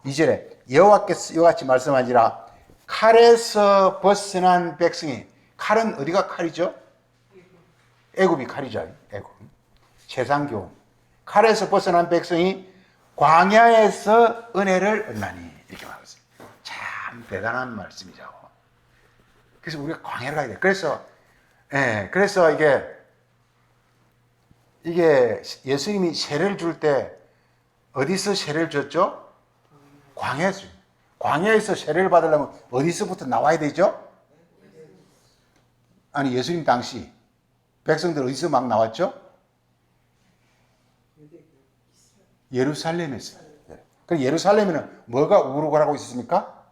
2절에 여호와께서 이와 같이 말씀하시라. 칼에서 벗어난 백성이, 칼은 어디가 칼이죠? 애굽이 칼이죠. 애굽. 세상 교훈. 칼에서 벗어난 백성이 광야에서 은혜를 얻나니. 이렇게 말하고 있어요. 참 대단한 말씀이죠. 그래서 우리가 광야를 가야 돼요. 그래서 이게 예수님이 세례를 줄 때 어디서 세례를 줬죠? 광야에서. 광야에서 세례를 받으려면 어디서부터 나와야 되죠? 아니, 예수님 당시 백성들 어디서 막 나왔죠? 예루살렘에서. 그럼 예루살렘에는 뭐가 우글우글하고 있었습니까?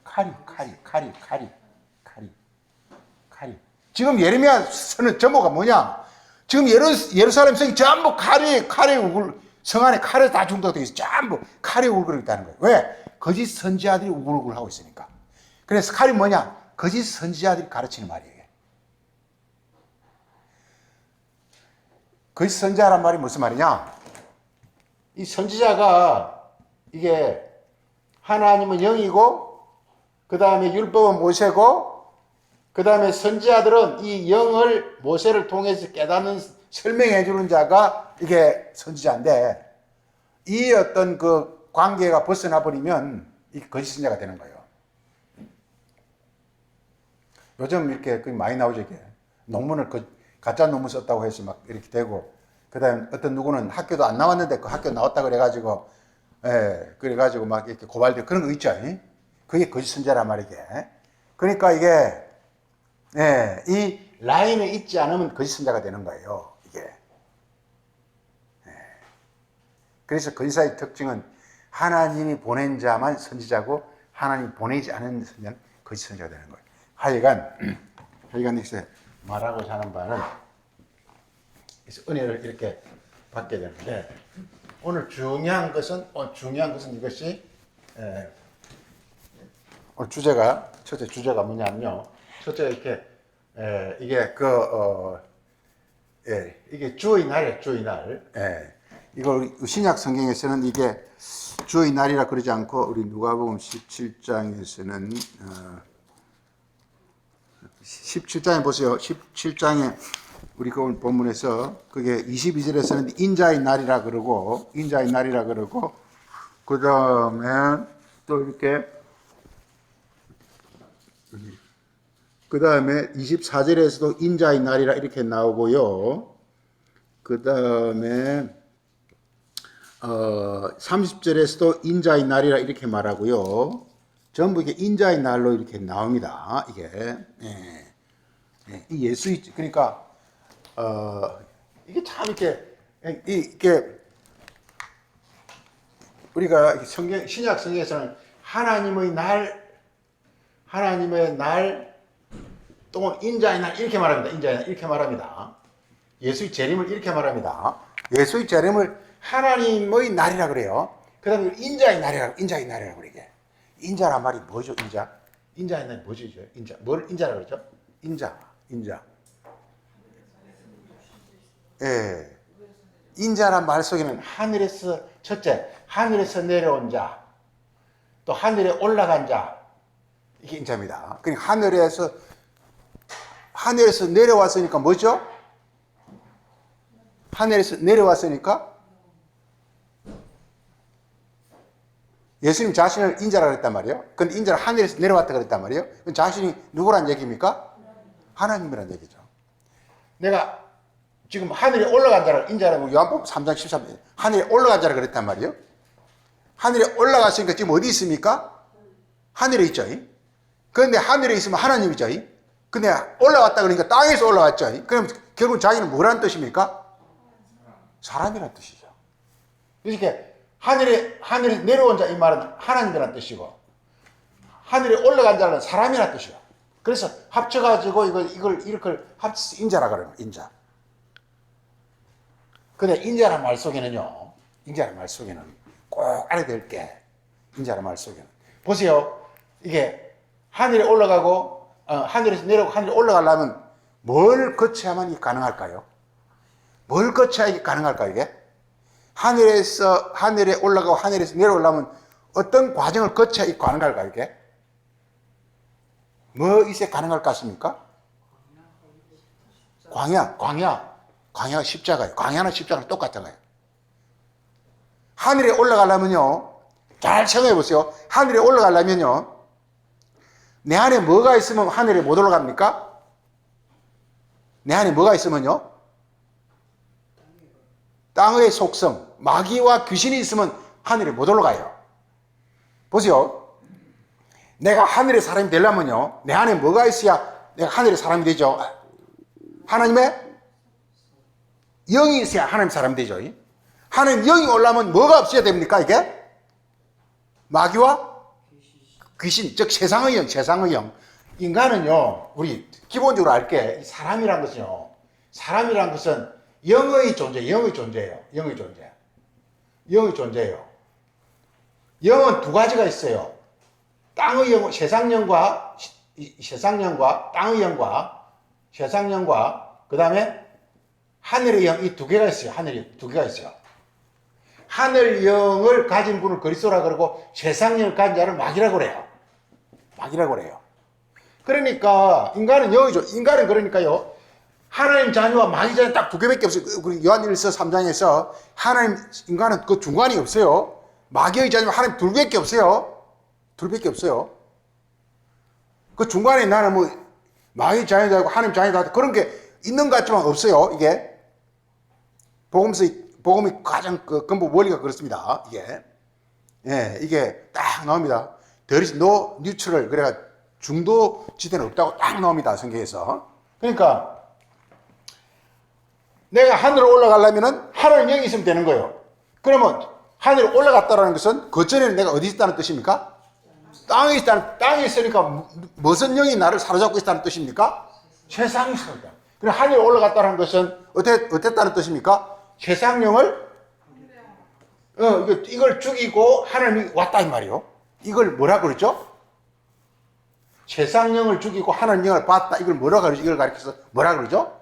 칼이. 지금 예레미야 서는 전부가 뭐냐? 지금 예루살렘 성이 전부 성 안에 칼에 다 중독되어 있어. 전부 칼이 우글우글 있다는 거예요. 왜? 거짓 선지자들이 우글우글 하고 있으니까. 그래서 칼이 뭐냐? 거짓 선지자들이 가르치는 말이에요. 거짓 선지자란 말이 무슨 말이냐? 이 선지자가 이게 하나님은 영이고, 그 다음에 율법은 모세고, 그 다음에 선지자들은 이 영을 모세를 통해서 깨닫는, 설명해 주는 자가 이게 선지자인데, 이 어떤 그 관계가 벗어나 버리면 이 거짓 선지자가 되는 거예요. 요즘 이렇게 많이 나오죠, 이게. 논문을 가짜 논문 썼다고 해서 막 이렇게 되고, 그 다음에 어떤 누구는 학교도 안 나왔는데 그 학교 나왔다 그래가지고, 그래가지고 막 이렇게 고발되고 그런 거 있죠. 그게 거짓 선지자란 말이게. 그러니까 이게, 이 라인에 있지 않으면 거짓 선지자가 되는 거예요, 이게. 그래서 거짓사의 특징은 하나님이 보낸 자만 선지자고 하나님이 보내지 않은 선지자는 거짓 선지자가 되는 거예요. 하여간 이제 말하고자 하는 바는 그래서 은혜를 이렇게 받게 되는데, 오늘 중요한 것은 이것이 오늘 첫째 주제가 뭐냐면요. 첫째 이렇게 이게 이게 주의 날이에요. 주의 날. 이걸 신약 성경에서는 이게 주의 날이라 그러지 않고 우리 누가복음 17장에서는 17장에 보세요. 17장에 우리 그 본문에서 그게 22절에서는 인자의 날이라 그러고 그 다음에 또 이렇게 그 다음에 24절에서도 인자의 날이라 이렇게 나오고요. 그 다음에 30절에서도 인자의 날이라 이렇게 말하고요. 전부 이게 인자의 날로 이렇게 나옵니다. 이게 이 예수의 그러니까 이게 참 이게 우리가 신약 성경에서는 하나님의 날 또는 인자의 날 이렇게 말합니다. 인자의 날 이렇게 말합니다. 예수의 재림을 이렇게 말합니다. 예수의 재림을 하나님의 날이라 그래요. 그 다음에 인자의 날이라고 그러게. 인자란 말이 뭐죠, 인자? 인자의 날이 뭐죠, 인자? 뭘 인자라 그러죠? 인자. 예. 인자란 말 속에는 첫째, 하늘에서 내려온 자, 또 하늘에 올라간 자, 이게 인자입니다. 그러니까 하늘에서 내려왔으니까 뭐죠? 하늘에서 내려왔으니까 예수님 자신을 인자라 그랬단 말이에요. 근데 인자를 하늘에서 내려왔다 그랬단 말이에요. 그럼 자신이 누구란 얘기입니까? 하나님이란 얘기죠. 내가 지금 하늘에 올라간 자를 인자라고 요한복음 3장 13절 하늘에 올라간 자라 그랬단 말이에요. 하늘에 올라갔으니까 지금 어디 있습니까? 하늘에 있죠. 그런데 하늘에 있으면 하나님이죠. 근데 올라갔다 그러니까 땅에서 올라갔죠. 그럼 결국 자기는 뭐라는 뜻입니까? 사람이란 뜻이죠. 그러니까 하늘에 내려온 자 이 말은 하나님이란 뜻이고 하늘에 올라간 자는 사람이란 뜻이요. 그래서 합쳐가지고 이걸 이렇게 합쳐서 인자라 그래요. 인자. 근데 인자란 말 속에는 꼭 알아야 될 게 인자란 말 속에는 보세요. 이게 하늘에 올라가고 하늘에서 내려오고 하늘에 올라가려면 뭘 거쳐야만 이게 가능할까요? 뭘 거쳐야 이게 가능할까요? 이게 하늘에 올라가고 하늘에서 내려오려면 어떤 과정을 거쳐야 이게 가능할까요? 이게 뭐 있어야 가능할 것 같습니까? 광야 십자가예요. 광야나 십자가는 똑같잖아요. 하늘에 올라가려면요, 잘 생각해 보세요. 하늘에 올라가려면요, 내 안에 뭐가 있으면 하늘에 못 올라갑니까? 내 안에 뭐가 있으면요, 땅의 속성, 마귀와 귀신이 있으면 하늘에 못 올라가요. 보세요. 내가 하늘의 사람이 되려면요, 내 안에 뭐가 있어야 내가 하늘의 사람이 되죠? 하나님의 영이 있어야 하나님 사람이 되죠. 하나님 영이 올라면 뭐가 없어야 됩니까, 이게? 마귀와 귀신, 즉 세상의 영. 인간은요, 우리 기본적으로 알게 사람이란 것은요, 영의 존재예요. 영은 두 가지가 있어요. 땅의 영, 세상령과 땅의 영과 세상령과 그 다음에 하늘의 영, 이 두 개가 있어요. 하늘 영을 가진 분을 그리스도라 그러고 세상 영을 가진 자를 마귀라고 그래요. 그러니까 인간은 영이죠. 인간은 그러니까요, 하나님 자녀와 마귀 자녀 딱 두 개밖에 없어요. 우리 요한일서 3장에서 인간은 그 중간이 없어요. 마귀의 자녀와 하나님 둘밖에 없어요. 그 중간에 나는 뭐 마귀 자녀도 하고 하나님 자녀도 하고 그런 게 있는 것 같지만 없어요. 이게 복음이 가장 근본 원리가 그렇습니다. 이게 딱 나옵니다. There is no neutral, 그래가 중도 지대는 없다고 딱 나옵니다. 성경에서. 그러니까 내가 하늘로 올라가려면은 하늘 영이 있으면 되는 거예요. 그러면 하늘에 올라갔다라는 것은 그 전에는 내가 어디 있다는 뜻입니까? 땅에 있으니까 무슨 영이 나를 사로잡고 있다는 뜻입니까? 세상이 있으니까. 그럼 하늘에 올라갔다는 것은 어땠다는 뜻입니까? 세상령을 이걸 죽이고 하나님이 왔다 이 말이요. 이걸 뭐라 그러죠? 세상령을 죽이고 하나님을 봤다. 이걸 뭐라 그러죠? 이걸 가리켜서 뭐라 그러죠?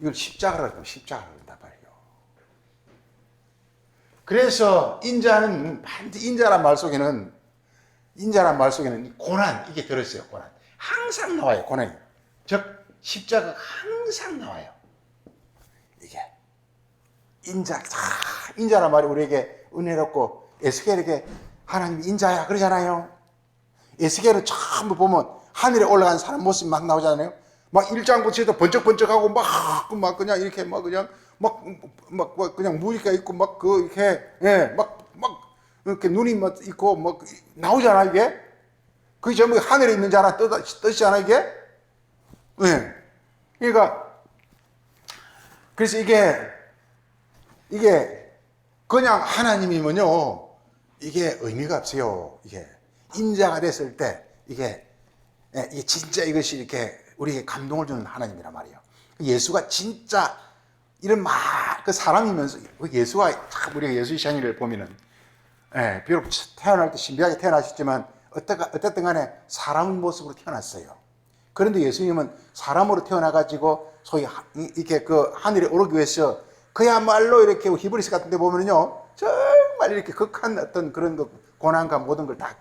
이걸 십자가라고 그런단 말이에요. 그래서 인자는 반드시 인자란 말 속에는 이 고난 이게 들어있어요. 고난 항상 나와요. 고난이 즉 십자가 항상 나와요. 이게 인자란 말이 우리에게 은혜롭고 에스겔에게 하나님이 인자야 그러잖아요. 에스겔을 전부 보면 하늘에 올라간 사람 모습이 막 나오잖아요. 막 일장구치도 번쩍번쩍하고 막 그냥 이렇게 막 그냥 막 그냥 무늬가 있고 막 이렇게 막 이렇게 눈이 막 있고 막 나오잖아 이게. 그게 전부 하늘에 있는 자라 뜻이잖아 이게. 예. 그러니까 그래서 이게 그냥 하나님이면요 이게 의미가 없어요. 이게 인자가 됐을 때 이게 진짜 이것이 이렇게 우리에게 감동을 주는 하나님이란 말이에요. 예수가 진짜 이런 그 사람이면서 예수가 참 우리가 예수의 생일을 보면은 비록 태어날 때 신비하게 태어나셨지만 어쨌든 간에 사람 모습으로 태어났어요. 그런데 예수님은 사람으로 태어나가지고 소위 이렇게 그 하늘에 오르기 위해서 그야말로 이렇게 히브리서 같은 데 보면은요 정말 이렇게 극한 어떤 그런 고난과 모든 걸 다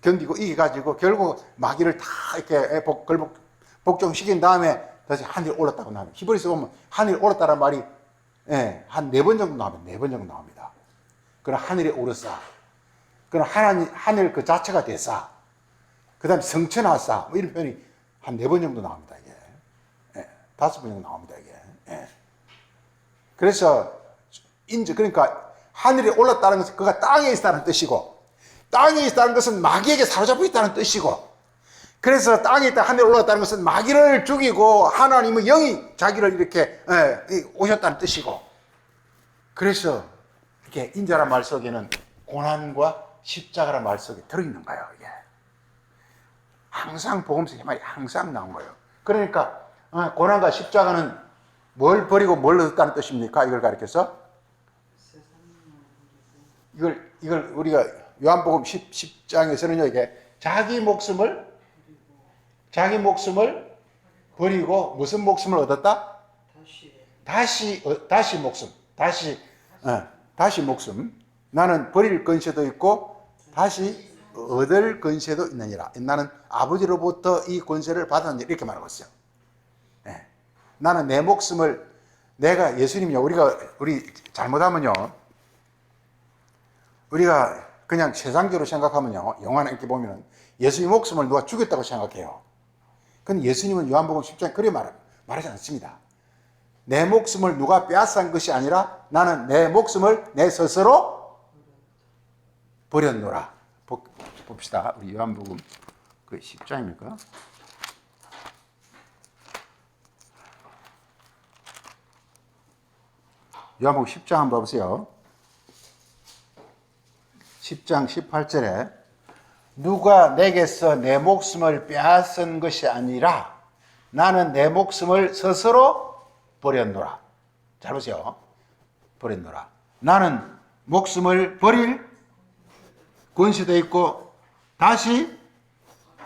견디고 이겨가지고 결국 마귀를 다 이렇게 복종시킨 다음에 다시 하늘에 올랐다고 나옵니다. 히브리서 보면 하늘에 올랐다는 말이 한 4번 정도 나옵니다. 4번 정도 나옵니다. 그럼 하늘에 오르사, 그럼 하늘 그 자체가 되사, 그 다음에 성천하사, 뭐 이런 표현이 한 4번 정도 나옵니다. 이게 5번 정도 나옵니다. 이게 그래서 그러니까 하늘에 올랐다는 것은 그가 땅에 있다는 뜻이고, 땅에 있다는 것은 마귀에게 사로잡혀 있다는 뜻이고, 그래서 땅에 있다 하늘에 올랐다는 것은 마귀를 죽이고 하나님의 영이 자기를 이렇게 오셨다는 뜻이고, 그래서 이렇게 인자란 말 속에는 고난과 십자가란 말 속에 들어있는 거예요. 이게 항상 복음서의 말이 항상 나온 거예요. 그러니까 고난과 십자가는 뭘 버리고 뭘 얻었다는 뜻입니까? 이걸 가르쳐서 이걸 우리가 요한복음 10장에서는요 이게 자기 목숨을 버리고 무슨 목숨을 얻었다? 다시 목숨. 나는 버릴 건세도 있고 다시 얻을 건세도 있느니라. 나는 아버지로부터 이 권세를 받았느니라 이렇게 말하고 있어요. 나는 내 목숨을 내가 예수님이요 우리 잘못하면요 우리가 그냥 세상적으로 생각하면요 영화나 이렇게 보면은 예수님 목숨을 누가 죽였다고 생각해요. 근데 예수님은 요한복음 10장 그렇게 말하지 않습니다. 내 목숨을 누가 빼앗은 것이 아니라 나는 내 목숨을 내 스스로 버렸노라. 봅시다. 우리 요한복음 그 10장입니까? 요한복음 10장 한번 봐보세요. 10장 18절에 누가 내게서 내 목숨을 빼앗은 것이 아니라 나는 내 목숨을 스스로 버렸노라. 잘 보세요. 버렸노라. 나는 목숨을 버릴 권세도 있고 다시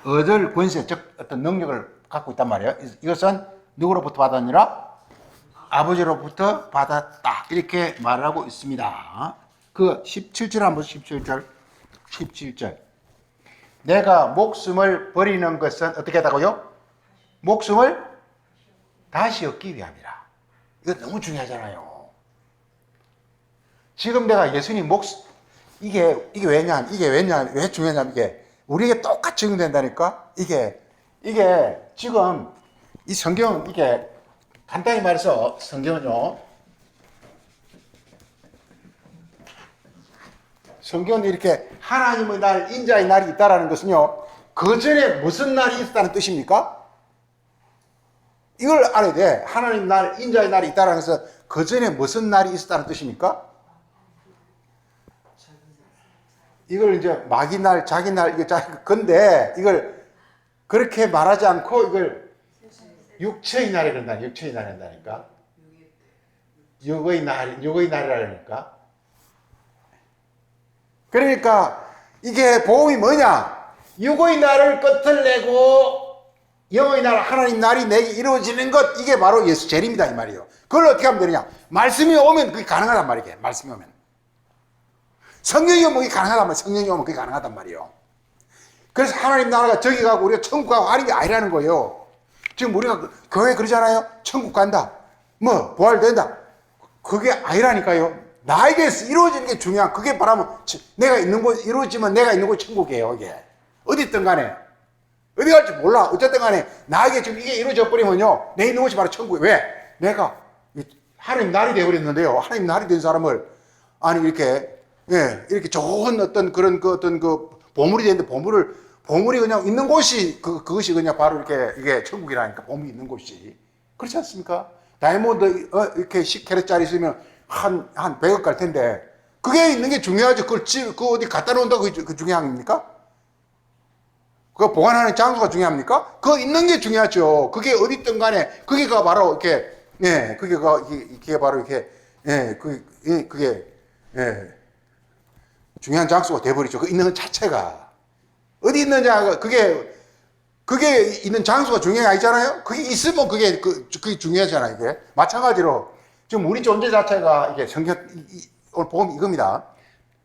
얻을 권세, 즉 어떤 능력을 갖고 있단 말이에요. 이것은 누구로부터 받았느라? 아버지로부터 받았다. 이렇게 말하고 있습니다. 그 17절 한번 17절. 내가 목숨을 버리는 것은 어떻게 하다고요? 목숨을 다시 얻기 위함이라. 이거 너무 중요하잖아요. 지금 내가 예수님 이게 왜냐? 왜 중요하냐면 이게 우리에게 똑같이 적용된다니까? 이게 지금 이 성경 이게 간단히 말해서 성경은 이렇게 하나님의 날, 인자의 날이 있다라는 것은요, 그 전에 무슨 날이 있다는 뜻입니까? 이걸 알아야 돼. 하나님 날, 인자의 날이 있다라는 것은 그 전에 무슨 날이 있었다는 뜻입니까? 이걸 이제 마귀 날, 자기 날, 근데 이걸 그렇게 말하지 않고 이걸 육체의 날이 된다. 육체의 날이 된다니까. 육의 날이라니까. 그러니까 이게 복음이 뭐냐? 육의 날을 끝을 내고 영의 나라 하나님 날이 내게 이루어지는 것, 이게 바로 예수 재림이다 이 말이에요. 그걸 어떻게 하면 되느냐? 말씀이 오면 그게 가능하단 말이에요. 말씀이 오면. 성령이 오면 그게 가능하단 말이에요. 성령이 오면 그게 가능하단 말이에요. 그래서 하나님 나라가 저기 가고 우리가 천국 가고 하는 게 아니라는 거예요. 지금 우리가 교회 그러잖아요. 천국 간다. 뭐 부활된다. 그게 아니라니까요. 나에게서 이루어지는 게 중요한, 그게 바라면 내가 있는 곳 이루어지면 내가 있는 곳 천국이에요. 이게 어디 있든 간에 어디 갈지 몰라. 어쨌든 간에 나에게 지금 이게 이루어져 버리면요, 내 있는 곳이 바로 천국이에요. 왜? 내가 하나님 날이 되어버렸는데요, 하나님 날이 된 사람을 아니 이렇게 이렇게 좋은 어떤 그런 어떤 보물이 되는데 보물이 그냥 있는 곳이 그것이 그냥 바로 이게 천국이라니까. 보물이 있는 곳이. 그렇지 않습니까? 다이아몬드 이렇게 10캐럿짜리 있으면 한 100억 갈 텐데 그게 있는 게 중요하죠. 그걸 어디 갖다 놓는다고 그 중요합니까? 그거 보관하는 장소가 중요합니까? 그거 있는 게 중요하죠. 그게 어디 있든 간에 그게가 바로 이렇게 그게 바로 이렇게 그게 중요한 장소가 돼버리죠. 그 있는 것 자체가 어디 있느냐, 그게 있는 장소가 중요한 게 아니잖아요. 그게 있으면 그게 중요하잖아요. 이게 마찬가지로 지금 우리 존재 자체가 이게 성경 오늘 복음 이겁니다.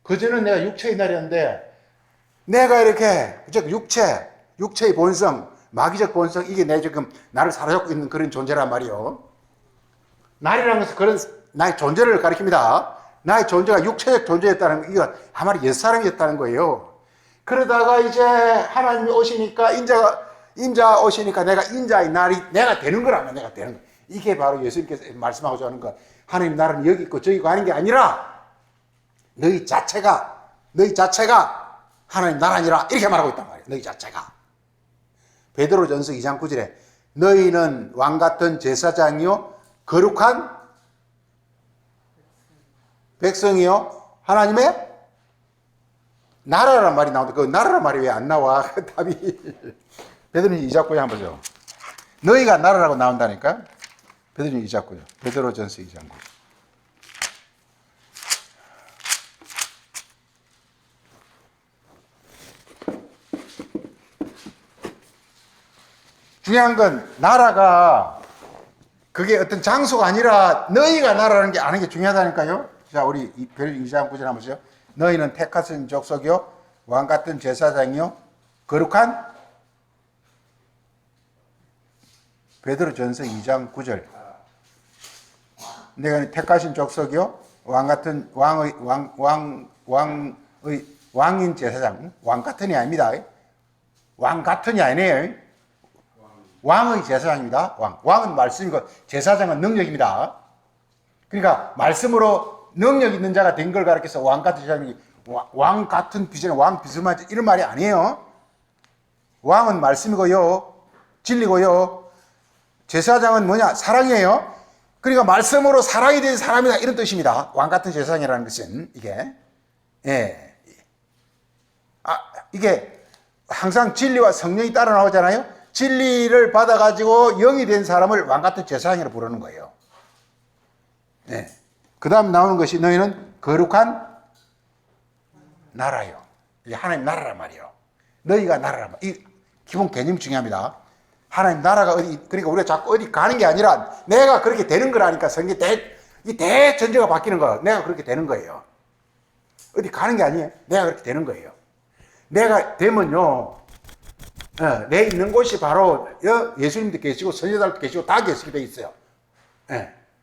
그전은 내가 육체의 날이었는데 내가 이렇게 육체의 본성, 마귀적 본성, 이게 내 지금 나를 사로잡고 있는 그런 존재란 말이요. 날이라는 것은 그런 나의 존재를 가리킵니다. 나의 존재가 육체적 존재였다는 거, 이거 아마리 옛사람이었다는 거예요. 그러다가 이제 하나님이 오시니까, 인자 오시니까 내가 인자의 날이 내가 되는 거라면 내가 되는 거. 이게 바로 예수님께서 말씀하고자 하는 것. 하나님 나라는 여기 있고 저기 있고 하는 게 아니라 너희 자체가 하나님 나라니라, 이렇게 말하고 있단 말이에요. 너희 자체가. 베드로전서 2장 9절에 너희는 왕같은 제사장이요 거룩한 백성이요 하나님의 나라란 말이 나오는데 그 나라란 말이 왜 안 나와? 답이 베드로전서 2장 9절 한번 보죠. 너희가 나라라고 나온다니까. 베드로전서 2장 9절. 베드로전서 2장 9절. 중요한 건 나라가 그게 어떤 장소가 아니라 너희가 나라라는 게 아는 게 중요하다니까요. 자, 우리 베드로전서 2장 9절 한번 보죠. 너희는 택하신 족속이요 왕같은 제사장이요 거룩한, 베드로전서 2장 9절. 내가 택하신 족속이요 왕같은 왕인 제사장. 왕같은이 아닙니다. 왕같은이 아니에요. 왕의 제사장입니다. 왕은 말씀이고 제사장은 능력입니다. 그러니까 말씀으로 능력 있는 자가 된 걸 가르쳐서 왕같은 제사장이 왕 같은 비전, 왕 비스만 이런 말이 아니에요. 왕은 말씀이고요, 진리고요. 제사장은 뭐냐? 사랑이에요. 그러니까 말씀으로 사랑이 된 사람이다, 이런 뜻입니다. 왕 같은 제사장이라는 것은 이게 이게 항상 진리와 성령이 따라 나오잖아요. 진리를 받아가지고 영이 된 사람을 왕 같은 제사장이라고 부르는 거예요. 그 다음 나오는 것이 너희는 거룩한 나라요. 이게 하나님 나라란 말이에요. 너희가 나라란 말. 이 기본 개념이 중요합니다. 하나님 나라가 그러니까 우리가 자꾸 어디 가는 게 아니라 내가 그렇게 되는 거라니까. 성경 대전제가 바뀌는 거야. 내가 그렇게 되는 거예요. 어디 가는 게 아니에요. 내가 그렇게 되는 거예요. 내가 되면요, 내 있는 곳이 바로 예수님도 계시고 선지자들도 계시고 다 계시게 돼 있어요.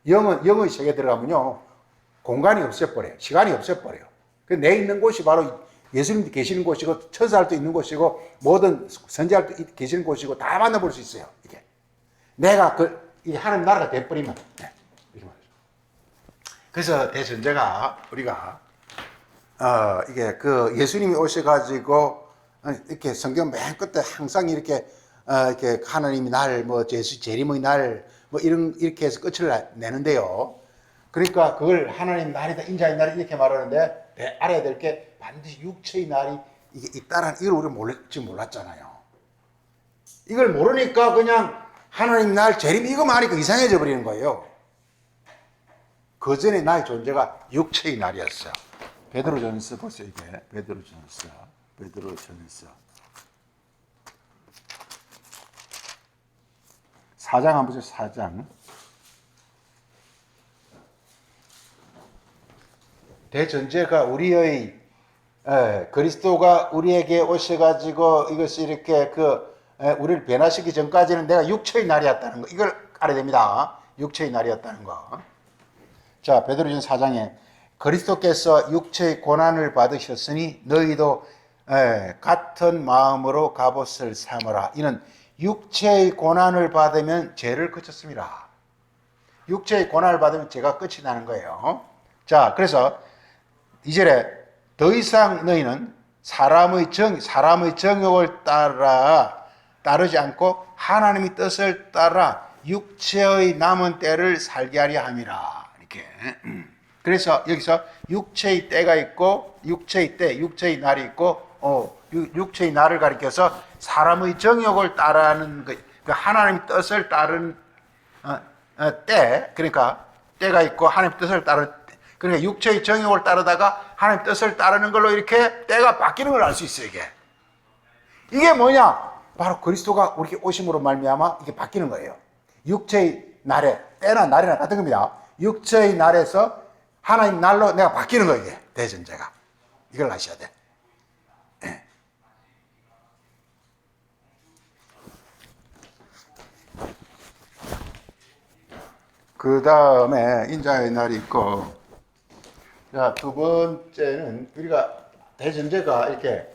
영의 세계에 들어가면요 공간이 없어버려요. 시간이 없어버려요. 내 있는 곳이 바로 예수님도 계시는 곳이고 천사들도 있는 곳이고 모든 선지자들도 계시는 곳이고 다 만나볼 수 있어요. 이게 내가 이 하나님 나라가 돼버리면 이렇게 말이죠. 그래서 대전제가 우리가 이게 예수님이 오셔가지고 이렇게 성경 맨 끝에 항상 이렇게 하나님이 날, 예수 재림의 날, 이렇게 해서 끝을 내는데요. 그러니까 그걸 하나님 날이다, 인자의 날이 이렇게 말하는데 알아야 될 게 반드시 육체의 날이 이게 있다라는 이걸 우리가 몰랐잖아요. 이걸 모르니까 그냥 하나님 날 재림 이거만 하니까 이상해져 버리는 거예요. 그 전에 나의 존재가 육체의 날이었어요. 베드로전서 보세요. 이게 베드로전서 4장 한번 보세요. 4장. 대전제가 우리의 그리스도가 우리에게 오셔가지고 이것이 이렇게 우리를 변화시키기 전까지는 내가 육체의 날이었다는 거, 이걸 알아야 됩니다. 육체의 날이었다는 거. 자, 베드로전서 4장에 그리스도께서 육체의 고난을 받으셨으니 너희도 같은 마음으로 갑옷을 삼으라. 이는 육체의 고난을 받으면 죄를 그쳤습니다. 육체의 고난을 받으면 죄가 끝이 나는 거예요. 자, 그래서 2절에 더 이상 너희는 사람의 정욕을 따르지 않고 하나님의 뜻을 따라 육체의 남은 때를 살게 하려 함이라. 이렇게. 그래서 여기서 육체의 때가 있고 육체의 때, 육체의 날이 있고 육체의 날을 가리켜서 사람의 정욕을 따르는 그 하나님의 뜻을 따른 때, 그러니까 때가 있고 하나님의 뜻을 따르는 때, 그러니까 육체의 정욕을 따르다가 하나님의 뜻을 따르는 걸로 이렇게 때가 바뀌는 걸 알 수 있어요. 이게 뭐냐? 바로 그리스도가 우리에게 오심으로 말미암아 이게 바뀌는 거예요. 육체의 날에, 때나 날이나 같은 겁니다. 육체의 날에서 하나님 날로 내가 바뀌는 거예요. 이게 대전제가. 이걸 아셔야 돼. 그 다음에 인자의 날이 있고, 자, 두 번째는 우리가 대전제가 이렇게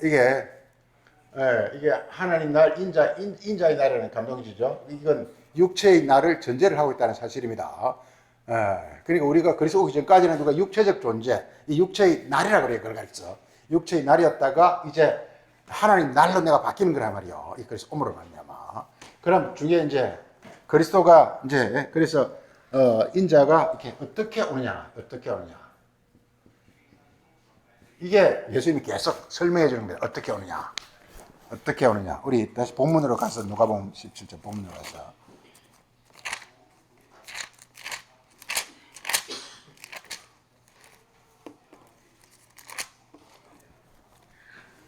이게 하나님 날 인자의 날이라는 감동이죠. 이건 육체의 날을 전제를 하고 있다는 사실입니다. 그러니까 우리가 그리스도 오기 전까지는 누가 육체적 존재, 이 육체의 날이라 그래요. 그걸 가르쳐. 육체의 날이었다가 이제 하나님 날로 내가 바뀌는 거란 말이요. 이 그리스도 오므로 말미암아. 그럼 중에 이제 그리스도가 이제 그래서 인자가 이렇게 어떻게 오느냐. 이게 예수님이 계속 설명해 주는 거예요. 어떻게 오느냐. 우리 다시 본문으로 가서 누가복음 17장 본문으로 가서.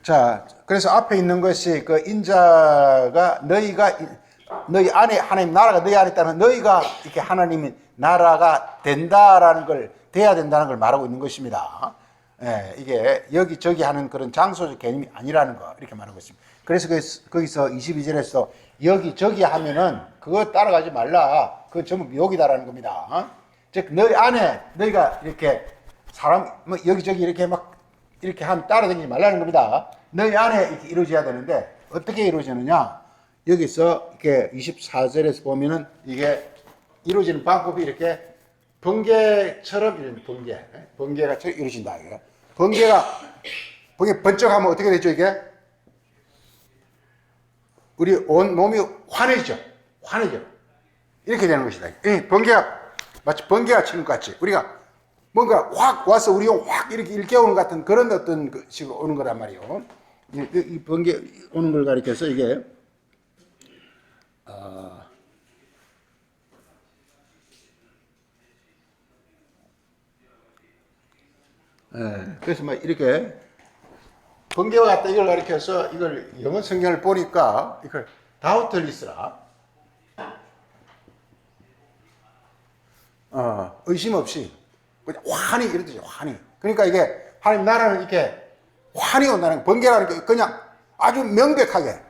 자, 그래서 앞에 있는 것이 그 인자가 너희 안에 하나님 나라가 너희 안에 있다는, 너희가 이렇게 하나님의 나라가 된다라는 걸, 돼야 된다는 걸 말하고 있는 것입니다. 이게 여기저기 하는 그런 장소적 개념이 아니라는 거, 이렇게 말하고 있습니다. 그래서 거기서 22절에서 여기저기 하면은 그거 따라가지 말라. 그거 전부 미혹이다라는 겁니다. 즉, 너희 안에 너희가 이렇게 사람, 여기저기 이렇게 막 이렇게 하면 따라다니지 말라는 겁니다. 너희 안에 이렇게 이루어져야 되는데 어떻게 이루어지느냐? 여기서 이렇게 24절에서 보면은 이게 이루어지는 방법이 이렇게 번개처럼 이런 번개가 이루어진다. 번개 번쩍하면 어떻게 되죠? 이게 우리 온 몸이 환해져. 이렇게 되는 것이다. 번개가 마치 번개가 치는 것 같이 우리가 뭔가 확 와서 우리가 확 이렇게 일깨우는 같은 그런 어떤 식으로 오는 거란 말이에요. 이 번개 오는 걸 가리켜서 이게 그래서 막 이렇게 번개와 같다 이걸 가리켜서 이걸 영어 성경을 보니까 이걸 다우틀리스라 의심 없이 그냥 환히 이런 뜻이죠. 환히. 그러니까 이게 하나님 나라는 이렇게 환히 온다는 번개라는 게 그냥 아주 명백하게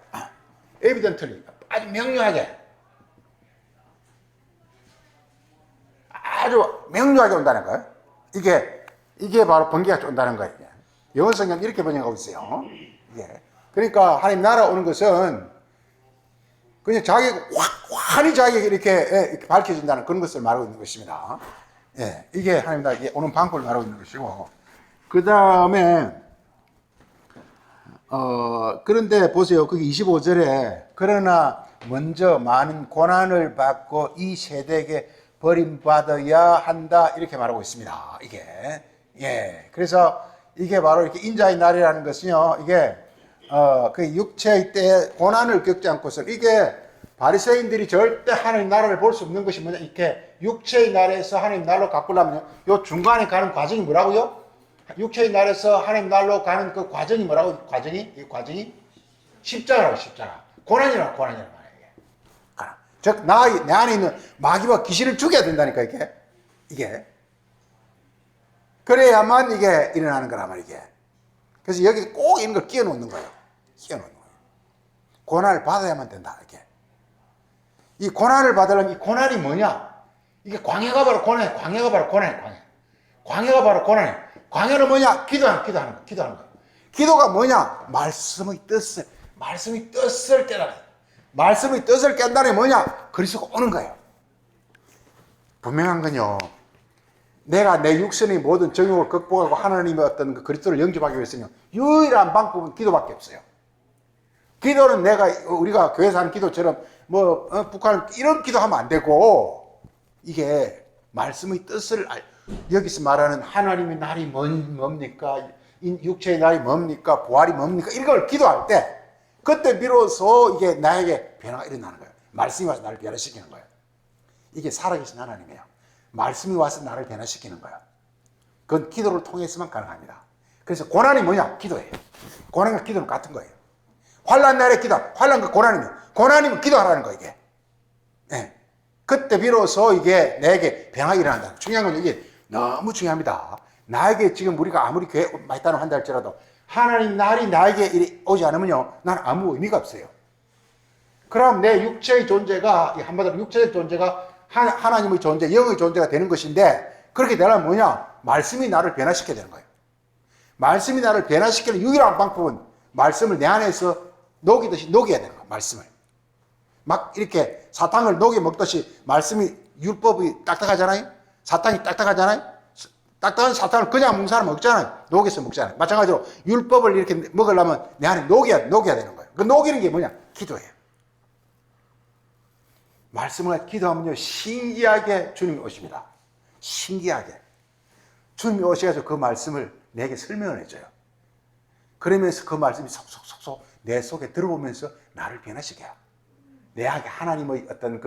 에비던틀리 아주 명료하게 아주 명료하게 온다는 거예요. 이게 바로 번개가 온다는 거예요. 영어 성경 이렇게 번역하고 있어요. 그러니까 하나님 나라 오는 것은 그냥 환히 자기가 이렇게 밝혀진다는 그런 것을 말하고 있는 것입니다. 이게 하나님 나라 오는 방법을 말하고 있는 것이고, 그 다음에 그런데 보세요. 거기 25절에 그러나 먼저 많은 고난을 받고 이 세대에게 버림받아야 한다 이렇게 말하고 있습니다. 그래서 이게 바로 이렇게 인자의 날이라는 것은요, 이게 그 육체의 때에 고난을 겪지 않고서 이게 바리새인들이 절대 하나님 나라를 볼 수 없는 것이 뭐냐, 이렇게 육체의 날에서 하나님 날로 가꾸려면 요 중간에 가는 과정이 뭐라고요? 육체의 날에서 하나님 날로 가는 그 과정이 뭐라고? 이 과정이 십자가라고. 십자가. 고난이라고 말해요. 즉, 내 안에 있는 마귀와 귀신을 죽여야 된다니까, 이게. 그래야만 이게 일어나는 거란 말이야, 이게. 그래서 여기 꼭 이런 걸 끼워 놓는 거예요. 고난을 받아야만 된다, 이게. 이 고난을 받으려면 이 고난이 뭐냐? 이게 광야가 바로 고난이야. 광야가 바로 고난이야. 광야는 뭐냐? 기도하는 거. 기도가 뭐냐? 말씀의 뜻을 깨달아야 돼. 말씀의 뜻을 깬다는 게 뭐냐? 그리스도가 오는 거예요. 분명한 건요, 내가 내 육신의 모든 정욕을 극복하고 하나님의 어떤 그 그리스도를 영접하기 위해서는 유일한 방법은 기도밖에 없어요. 기도는 우리가 교회에서 하는 기도처럼 북한 이런 기도하면 안 되고, 이게 말씀의 뜻을 여기서 말하는 하나님의 날이 뭡니까? 육체의 날이 뭡니까? 부활이 뭡니까? 이걸 기도할 때 그때 비로소 이게 나에게 변화가 일어나는 거예요. 말씀이 와서 나를 변화시키는 거예요. 이게 살아계신 하나님이에요. 말씀이 와서 나를 변화시키는 거예요. 그건 기도를 통해서만 가능합니다. 그래서 고난이 뭐냐? 기도예요. 고난과 기도는 같은 거예요. 환난 날에 기도, 환난과 고난이면 기도하라는 거예요, 이게. 네. 그때 비로소 이게 내게 변화가 일어난다. 중요한 건 이게 너무 중요합니다. 나에게 지금 우리가 아무리 교회 많이 따라한다 할지라도 하나님 날이 나에게 오지 않으면요, 나는 아무 의미가 없어요. 그럼 내 육체의 존재가, 한마디로 육체의 존재가 하나님의 존재, 영의 존재가 되는 것인데, 그렇게 되려면 뭐냐? 말씀이 나를 변화시켜야 되는 거예요. 말씀이 나를 변화시키는 유일한 방법은 말씀을 내 안에서 녹이듯이 녹여야 되는 거예요, 말씀을. 막 이렇게 사탕을 녹여 먹듯이 말씀이, 율법이 딱딱하잖아요? 사탕이 딱딱하잖아요? 딱딱한 사탕을 그냥 먹는 사람은 없잖아요. 녹여서 먹잖아요. 마찬가지로 율법을 이렇게 먹으려면 내 안에 녹여야 되는 거예요. 그 녹이는 게 뭐냐? 기도예요. 말씀을 기도하면요, 신기하게 주님이 오십니다. 신기하게. 주님이 오셔서 그 말씀을 내게 설명을 해줘요. 그러면서 그 말씀이 속속속속 내 속에 들어오면서 나를 변화시켜요. 내 안에 하나님의 어떤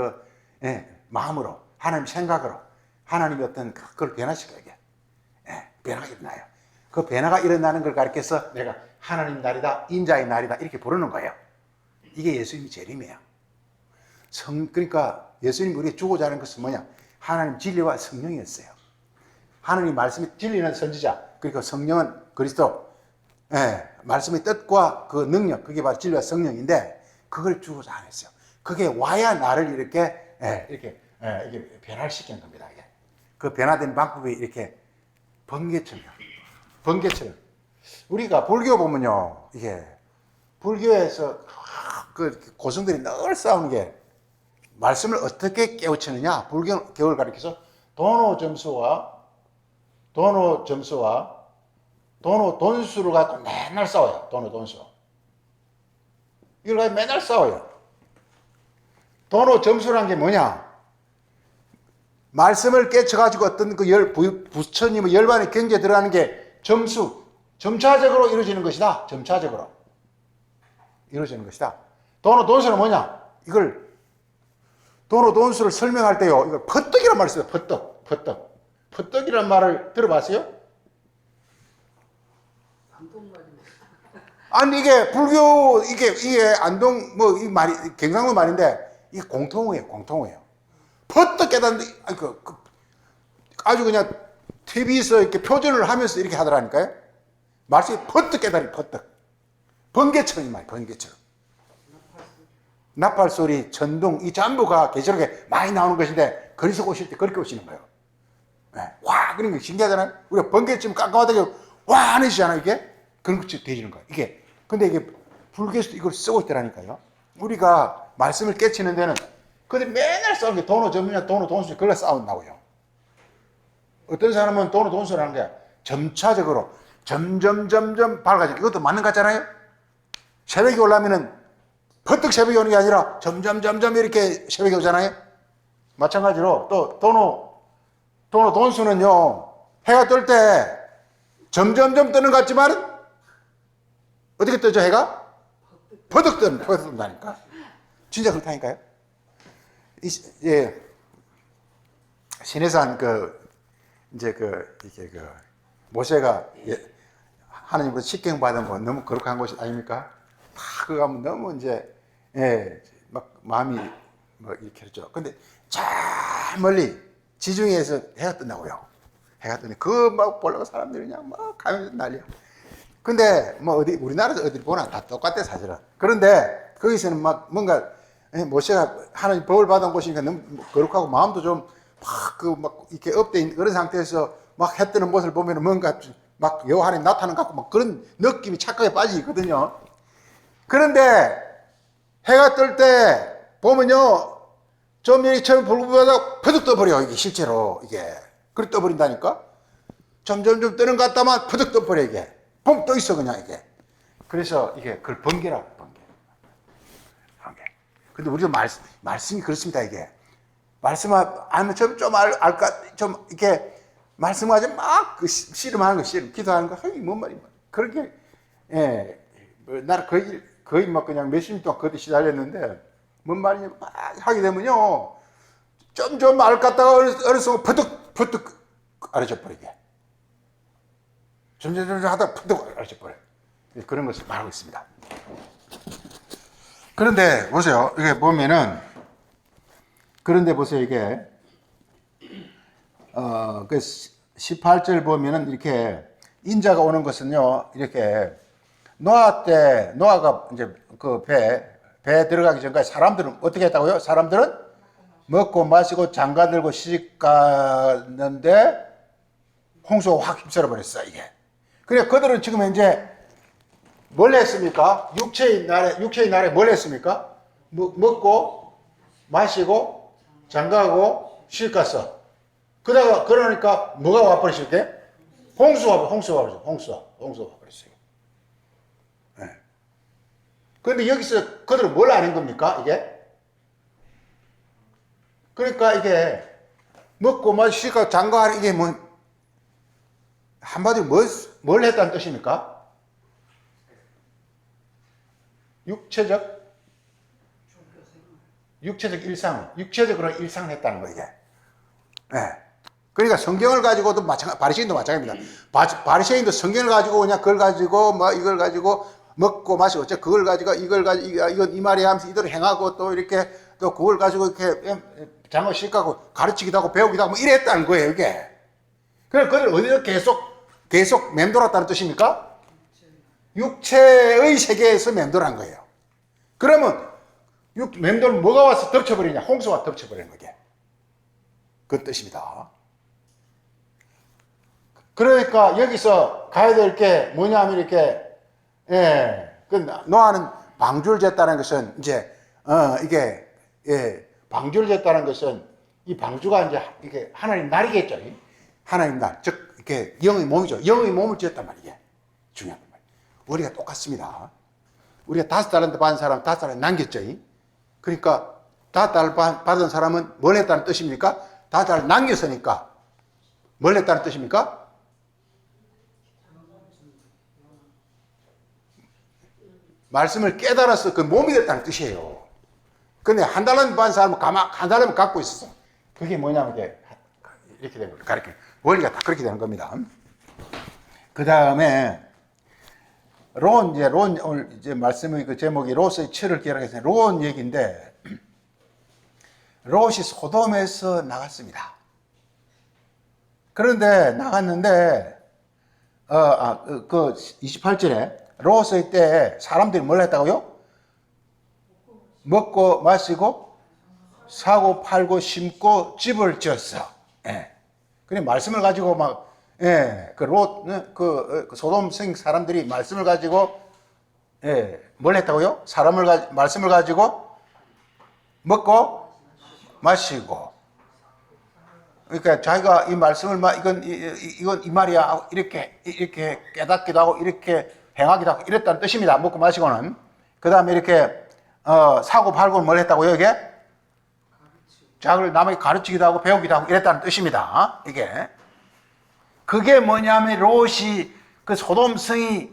마음으로, 하나님 생각으로, 하나님의 어떤 그걸 변화시켜요. 변화가 일어나요. 그 변화가 일어나는 걸 가르쳐서 내가 하나님 날이다, 인자의 날이다, 이렇게 부르는 거예요. 이게 예수님의 재림이에요. 그러니까 예수님이 우리가 주고자 하는 것은 뭐냐? 하나님 진리와 성령이었어요. 하나님 말씀이 진리는 선지자, 그리고 성령은 그리스도. 말씀의 뜻과 그 능력, 그게 바로 진리와 성령인데, 그걸 주고자 안 했어요. 그게 와야 나를 이렇게 변화를 시키는 겁니다. 이게. 그 변화된 방법이 이렇게 번개처럼. 우리가 불교 보면요, 이게 불교에서 그 고승들이 늘 싸우는 게, 말씀을 어떻게 깨우치느냐? 불교를 가리켜서 돈수를 갖고 맨날 싸워요. 돈수. 이걸 가지고 맨날 싸워요. 점수란 게 뭐냐? 말씀을 깨쳐가지고 어떤 부처님의 열반의 경지에 들어가는 게 점차적으로 이루어지는 것이다. 점차적으로 이루어지는 것이다. 돈수는 뭐냐? 돈수를 설명할 때요, 이걸 퍼떡이란 말을 써요. 퍼떡이란 말을 들어봤어요? 아니, 이게 불교, 이게 안동, 이 말이, 경상도 말인데, 이게 공통어예요. 퍼뜩 깨닫는데, 아주 그냥 TV에서 이렇게 표준을 하면서 이렇게 하더라니까요. 말씀이 퍼뜩 깨달이, 퍼뜩. 번개처럼, 이 말이에요, 번개처럼. 나팔 소리, 천둥, 이 전부가 계시록에 많이 나오는 것인데, 그리스도 오실 때 그렇게 오시는 거예요. 와, 그런 게 신기하잖아요. 우리가 번개처럼 깜깜하다고, 와, 안 해주잖아요, 이게. 그런 것처럼 되지는 거예요. 근데 이게 불교에서도 이걸 쓰고 있더라니까요. 우리가 말씀을 깨치는 데는, 근데 맨날 싸우는 게 돈수냐, 그걸 싸운다고요. 어떤 사람은 돈수라는 게 점차적으로, 점점 밝아지고, 이것도 맞는 것 같잖아요? 새벽이 오려면은, 퍼뜩 새벽이 오는 게 아니라, 점점 이렇게 새벽이 오잖아요? 마찬가지로, 또, 돈수는요, 해가 뜰 때, 점점 뜨는 것 같지만, 어떻게 뜨죠, 해가? 퍼뜩 뜬다니까. 진짜 그렇다니까요. 시내산 모세가 하나님으로부터 식경 받은 거 너무 거룩한 곳이 아닙니까? 다 그거 하면 너무 막 마음이 뭐 이렇게 했죠. 근데 저 멀리 지중해에서 해가 뜬다고요. 해가 뜨니 그 막 보려고 사람들이 그냥 막 가면서 난리야. 근데 뭐 어디 우리나라에서 어디 보나 다 똑같대 사실은. 그런데 거기서는 막 뭔가 모세가 하나님 벌 받은 곳이니까 너무 거룩하고 마음도 좀 막 그 막 이렇게 업돼 있는 그런 상태에서 막 해 뜨는 모습을 보면 뭔가 막 여호와 하나님 나타나는 것 같고 막 그런 느낌이 착각에 빠지거든요. 그런데 해가 뜰 때 보면요, 조명이 처음 불고보다 퍼득 떠버려, 이게 실제로, 이게. 그렇게 떠버린다니까? 점점 뜨는 것 같다만 퍼득 떠버려, 이게. 뻥 떠 있어, 그냥, 이게. 그래서 이게 그걸 번개라고, 번개. 번개. 근데 우리도 말씀이 그렇습니다, 이게. 말씀 알면 알까, 좀, 이렇게, 말씀하지 막, 씨름하는 거, 씨름, 기도하는 거, 뭔 말이야. 그렇게, 예, 나는 거의 막 그냥 몇십 년 동안 그것도 시달렸는데, 뭔 말이냐, 막 하게 되면요, 좀 알 같다가 어려서 퍼득 알아져 버리게. 점점 하다가 퍼득 알아져 버려. 그런 것을 말하고 있습니다. 그런데 보세요. 이게 보면은, 그런데 보세요. 이게, 그 18절 보면은 이렇게 인자가 오는 것은요, 이렇게 노아가 이제 그 배에 들어가기 전까지 사람들은 어떻게 했다고요? 사람들은 먹고 마시고 장가 들고 시집 갔는데 홍수가 확 휩쓸어 버렸어, 이게. 그래, 그들은 지금 이제 뭘 했습니까? 육체의 날에 뭘 했습니까? 먹고 마시고 장가하고 시집 갔어. 그러니까 뭐가 와버리실게? 홍수가 와버렸어요. 네. 그런데 여기서 그들은 뭘 아는 겁니까? 이게? 그러니까 이게 먹고 마시고 장가하는 이게 뭐 한마디로 뭘 했다는 뜻입니까? 육체적 육체적으로 일상을 했다는 거, 이게. 네. 그러니까 성경을 가지고도 바리새인도 마찬가지입니다. 바리새인도 성경을 가지고 그냥 그걸 가지고 뭐 이걸 가지고 먹고 마시고 그걸 가지고 이걸 가지고 이건 이 말이야 하면서 이대로 행하고 또 이렇게 또 그걸 가지고 이렇게 장을 실가고 가르치기도 하고 배우기도 하고 뭐 이랬다는 거예요, 이게. 그래서 그걸 어디서 계속 맴돌았다는 뜻입니까? 육체의 세계에서 맴돌한 거예요. 그러면 맴돌 뭐가 와서 덮쳐버리냐? 홍수가 덮쳐버리는 거게. 그 뜻입니다. 그러니까 여기서 가야 될 게 뭐냐면 이렇게, 그 노아는 방주를 졌다는 것은 이제, 이게, 방주를 졌다는 것은 이 방주가 이제 이게 하나님 날이겠죠. 하나님 날. 즉, 이렇게 영의 몸이죠. 영의 몸을 지었단 말이에요. 중요한 말. 우리가 똑같습니다. 우리가 5달란트 받은 사람 5달란트 남겼죠. 그러니까 5달란트 받은 사람은 뭘 했다는 뜻입니까? 5달란트 남겼으니까 뭘 했다는 뜻입니까? 말씀을 깨달아서 그 몸이 됐다는 뜻이에요. 근데 한 달란트 받은 사람은 한 달란트 갖고 있었어. 그게 뭐냐면 이렇게 되는 거예요. 가르쳐. 원리가 다 그렇게 되는 겁니다. 그 다음에 론 오늘 이제 말씀의 그 제목이 롯의 철을 기록해서 론 얘기인데, 롯이 소돔에서 나갔습니다. 그런데 나갔는데, 그 28절에 롯의 때 사람들이 뭘 했다고요? 먹고 마시고 사고 팔고 심고 집을 지었어. 예. 그래 말씀을 가지고 막 그 소돔 성 사람들이 말씀을 가지고 뭘 했다고요? 말씀을 가지고 먹고 마시고. 그러니까 자기가 이 말씀을 이건 이 말이야 이렇게 깨닫기도 하고 이렇게 행하기도 하고 이랬다는 뜻입니다. 먹고 마시고는. 그 다음에 이렇게 사고 팔고는 뭘 했다고요? 이게 자기를 남에게 가르치기도 하고 배우기도 하고 이랬다는 뜻입니다. 이게 그게 뭐냐면 롯이 그 소돔성이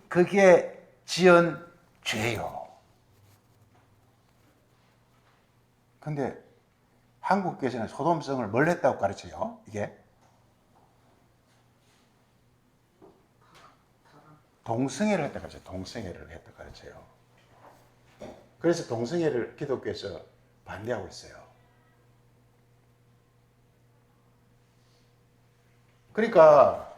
그게 지은 죄요. 근데 한국교회에서는 소돔성을 뭘 했다고 가르쳐요? 이게 동성애를 했다 가르쳐요. 동성애를 했다 가르쳐요. 그래서 동성애를 기독교에서 반대하고 있어요. 그러니까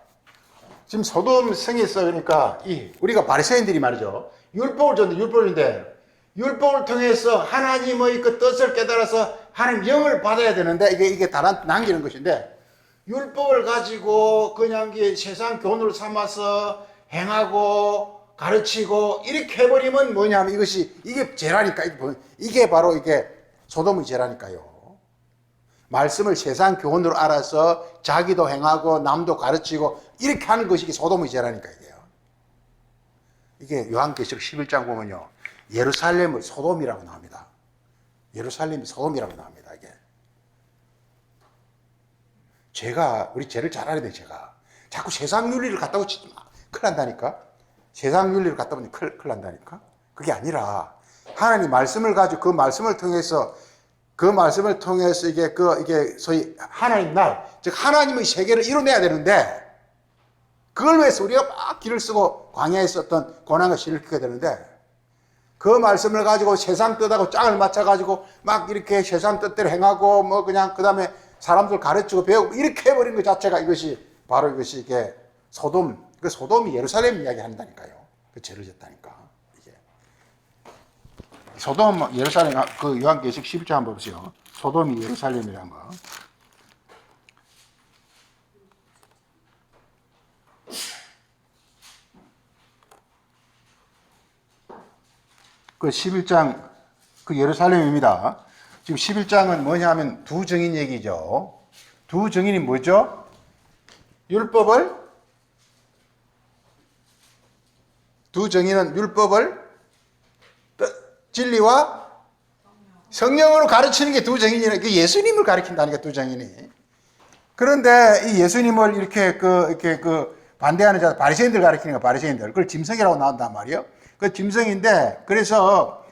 지금 소돔 성에서 그러니까 우리가 바리새인들이 말이죠. 율법을 줬는데 율법을 통해서 하나님의 그 뜻을 깨달아서 하나님 영을 받아야 되는데 이게 달란트 남기는 것인데 율법을 가지고 그냥 세상 교훈을 삼아서 행하고 가르치고 이렇게 해버리면 뭐냐면 이게 죄라니까. 이게 바로 소돔의 죄라니까요. 말씀을 세상 교훈으로 알아서 자기도 행하고 남도 가르치고 이렇게 하는 것이 소돔의 죄라니까 이게요. 이게 요한계시록 11장 보면요. 예루살렘을 소돔이라고 나옵니다. 예루살렘이 소돔이라고 나옵니다. 이게. 우리 죄를 잘 알아야 돼, 제가. 자꾸 세상 윤리를 갖다 붙이지 마. 큰일 난다니까. 세상 윤리를 갖다 붙이면 큰일 난다니까. 그게 아니라 하나님 말씀을 가지고 그 말씀을 통해서 이게 소위 하나님 날, 즉 하나님의 세계를 이뤄내야 되는데 그걸 위해서 우리가 막 길을 쓰고 광야에서 어떤 고난과 시를 겪게 되는데 그 말씀을 가지고 세상 뜻하고 짝을 맞춰가지고 막 이렇게 세상 뜻대로 행하고 뭐 그냥 그 다음에 사람들 가르치고 배우고 이렇게 해버린 것 자체가 바로 이게 소돔이 예루살렘 이야기 한다니까요. 그 죄를 졌다니까. 이게. 소돔, 예루살렘, 그 요한계시록 11장 한번 보세요. 소돔이 예루살렘이라는 거. 그 11장, 그 예루살렘입니다. 지금 11장은 뭐냐 하면 두 증인 얘기죠. 두 증인이 뭐죠? 두 증인은 율법을 진리와 성령으로 가르치는 게 두 증인이라, 그 예수님을 가르친다니까, 두 증인이. 그런데 이 예수님을 이렇게 반대하는 자, 바리새인들 가르치는 거, 바리새인들. 그걸 짐승이라고 나온단 말이에요. 그 짐승인데, 그래서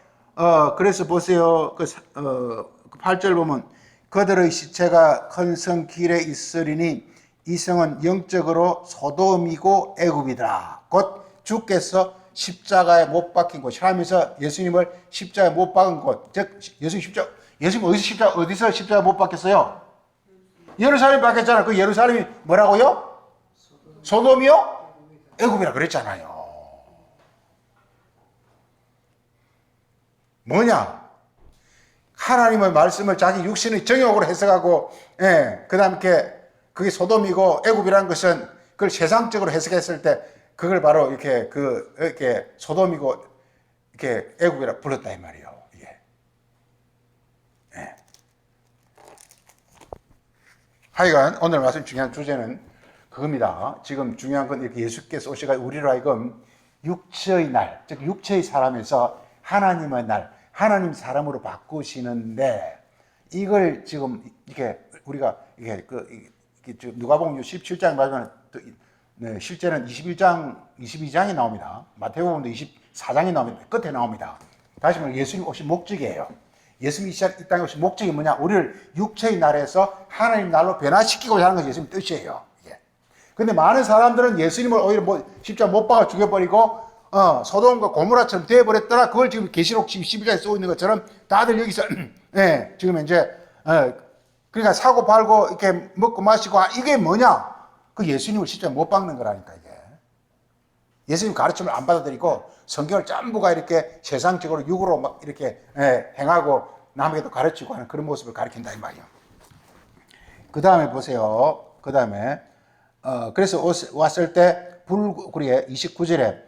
보세요. 8절 보면, 그들의 시체가 큰 성 길에 있으리니, 이 성은 영적으로 소돔이고 애굽이더라. 곧 주께서 십자가에 못 박힌 곳, 하면서 예수님을 십자가에 못 박은 곳, 즉, 예수님 어디서 십자가에 못 박혔어요? 예루살렘 박혔잖아요. 그 예루살렘이 뭐라고요? 소돔이요? 애굽이라 그랬잖아요. 뭐냐? 하나님의 말씀을 자기 육신의 정욕으로 해석하고, 그 다음에 그게 소돔이고 애굽이라는 것은 그걸 세상적으로 해석했을 때 그걸 바로 이렇게 소돔이고 이렇게 애굽이라 불렀다 이 말이에요. 이게. 하여간 오늘 말씀 중요한 주제는 그겁니다. 지금 중요한 건 이렇게 예수께서 오셔가 우리로 하여금 육체의 날, 즉 육체의 사람에서 하나님의 날, 하나님 사람으로 바꾸시는데 이걸 지금 우리가 누가복음 17장 마지막에 실제는 22장이 나옵니다. 마태복음도 24장이 나옵니다. 끝에 나옵니다. 다시 말해 예수님 오신 목적이에요. 예수님이 이 땅에 오신 목적이 뭐냐? 우리를 육체의 날에서 하나님 날로 변화시키고자 하는 것이 예수님 뜻이에요. 근데 많은 사람들은 예수님을 오히려 십자가 못 박아 죽여버리고 소돔과 고모라처럼 되어버렸더라. 그걸 지금 계시록 12장에 쓰고 있는 것처럼 다들 여기서 지금 이제 그러니까 사고 팔고 이렇게 먹고 마시고 이게 뭐냐? 그 예수님을 십자가에 못 박는 거라니까 이게. 예수님 가르침을 안 받아들이고 성경을 전부가 이렇게 세상적으로 육으로 막 이렇게 행하고 남에게도 가르치고 하는 그런 모습을 가르친다 이 말이에요. 그 다음에 보세요. 그 다음에 그래서 왔을 때 우리의 29절에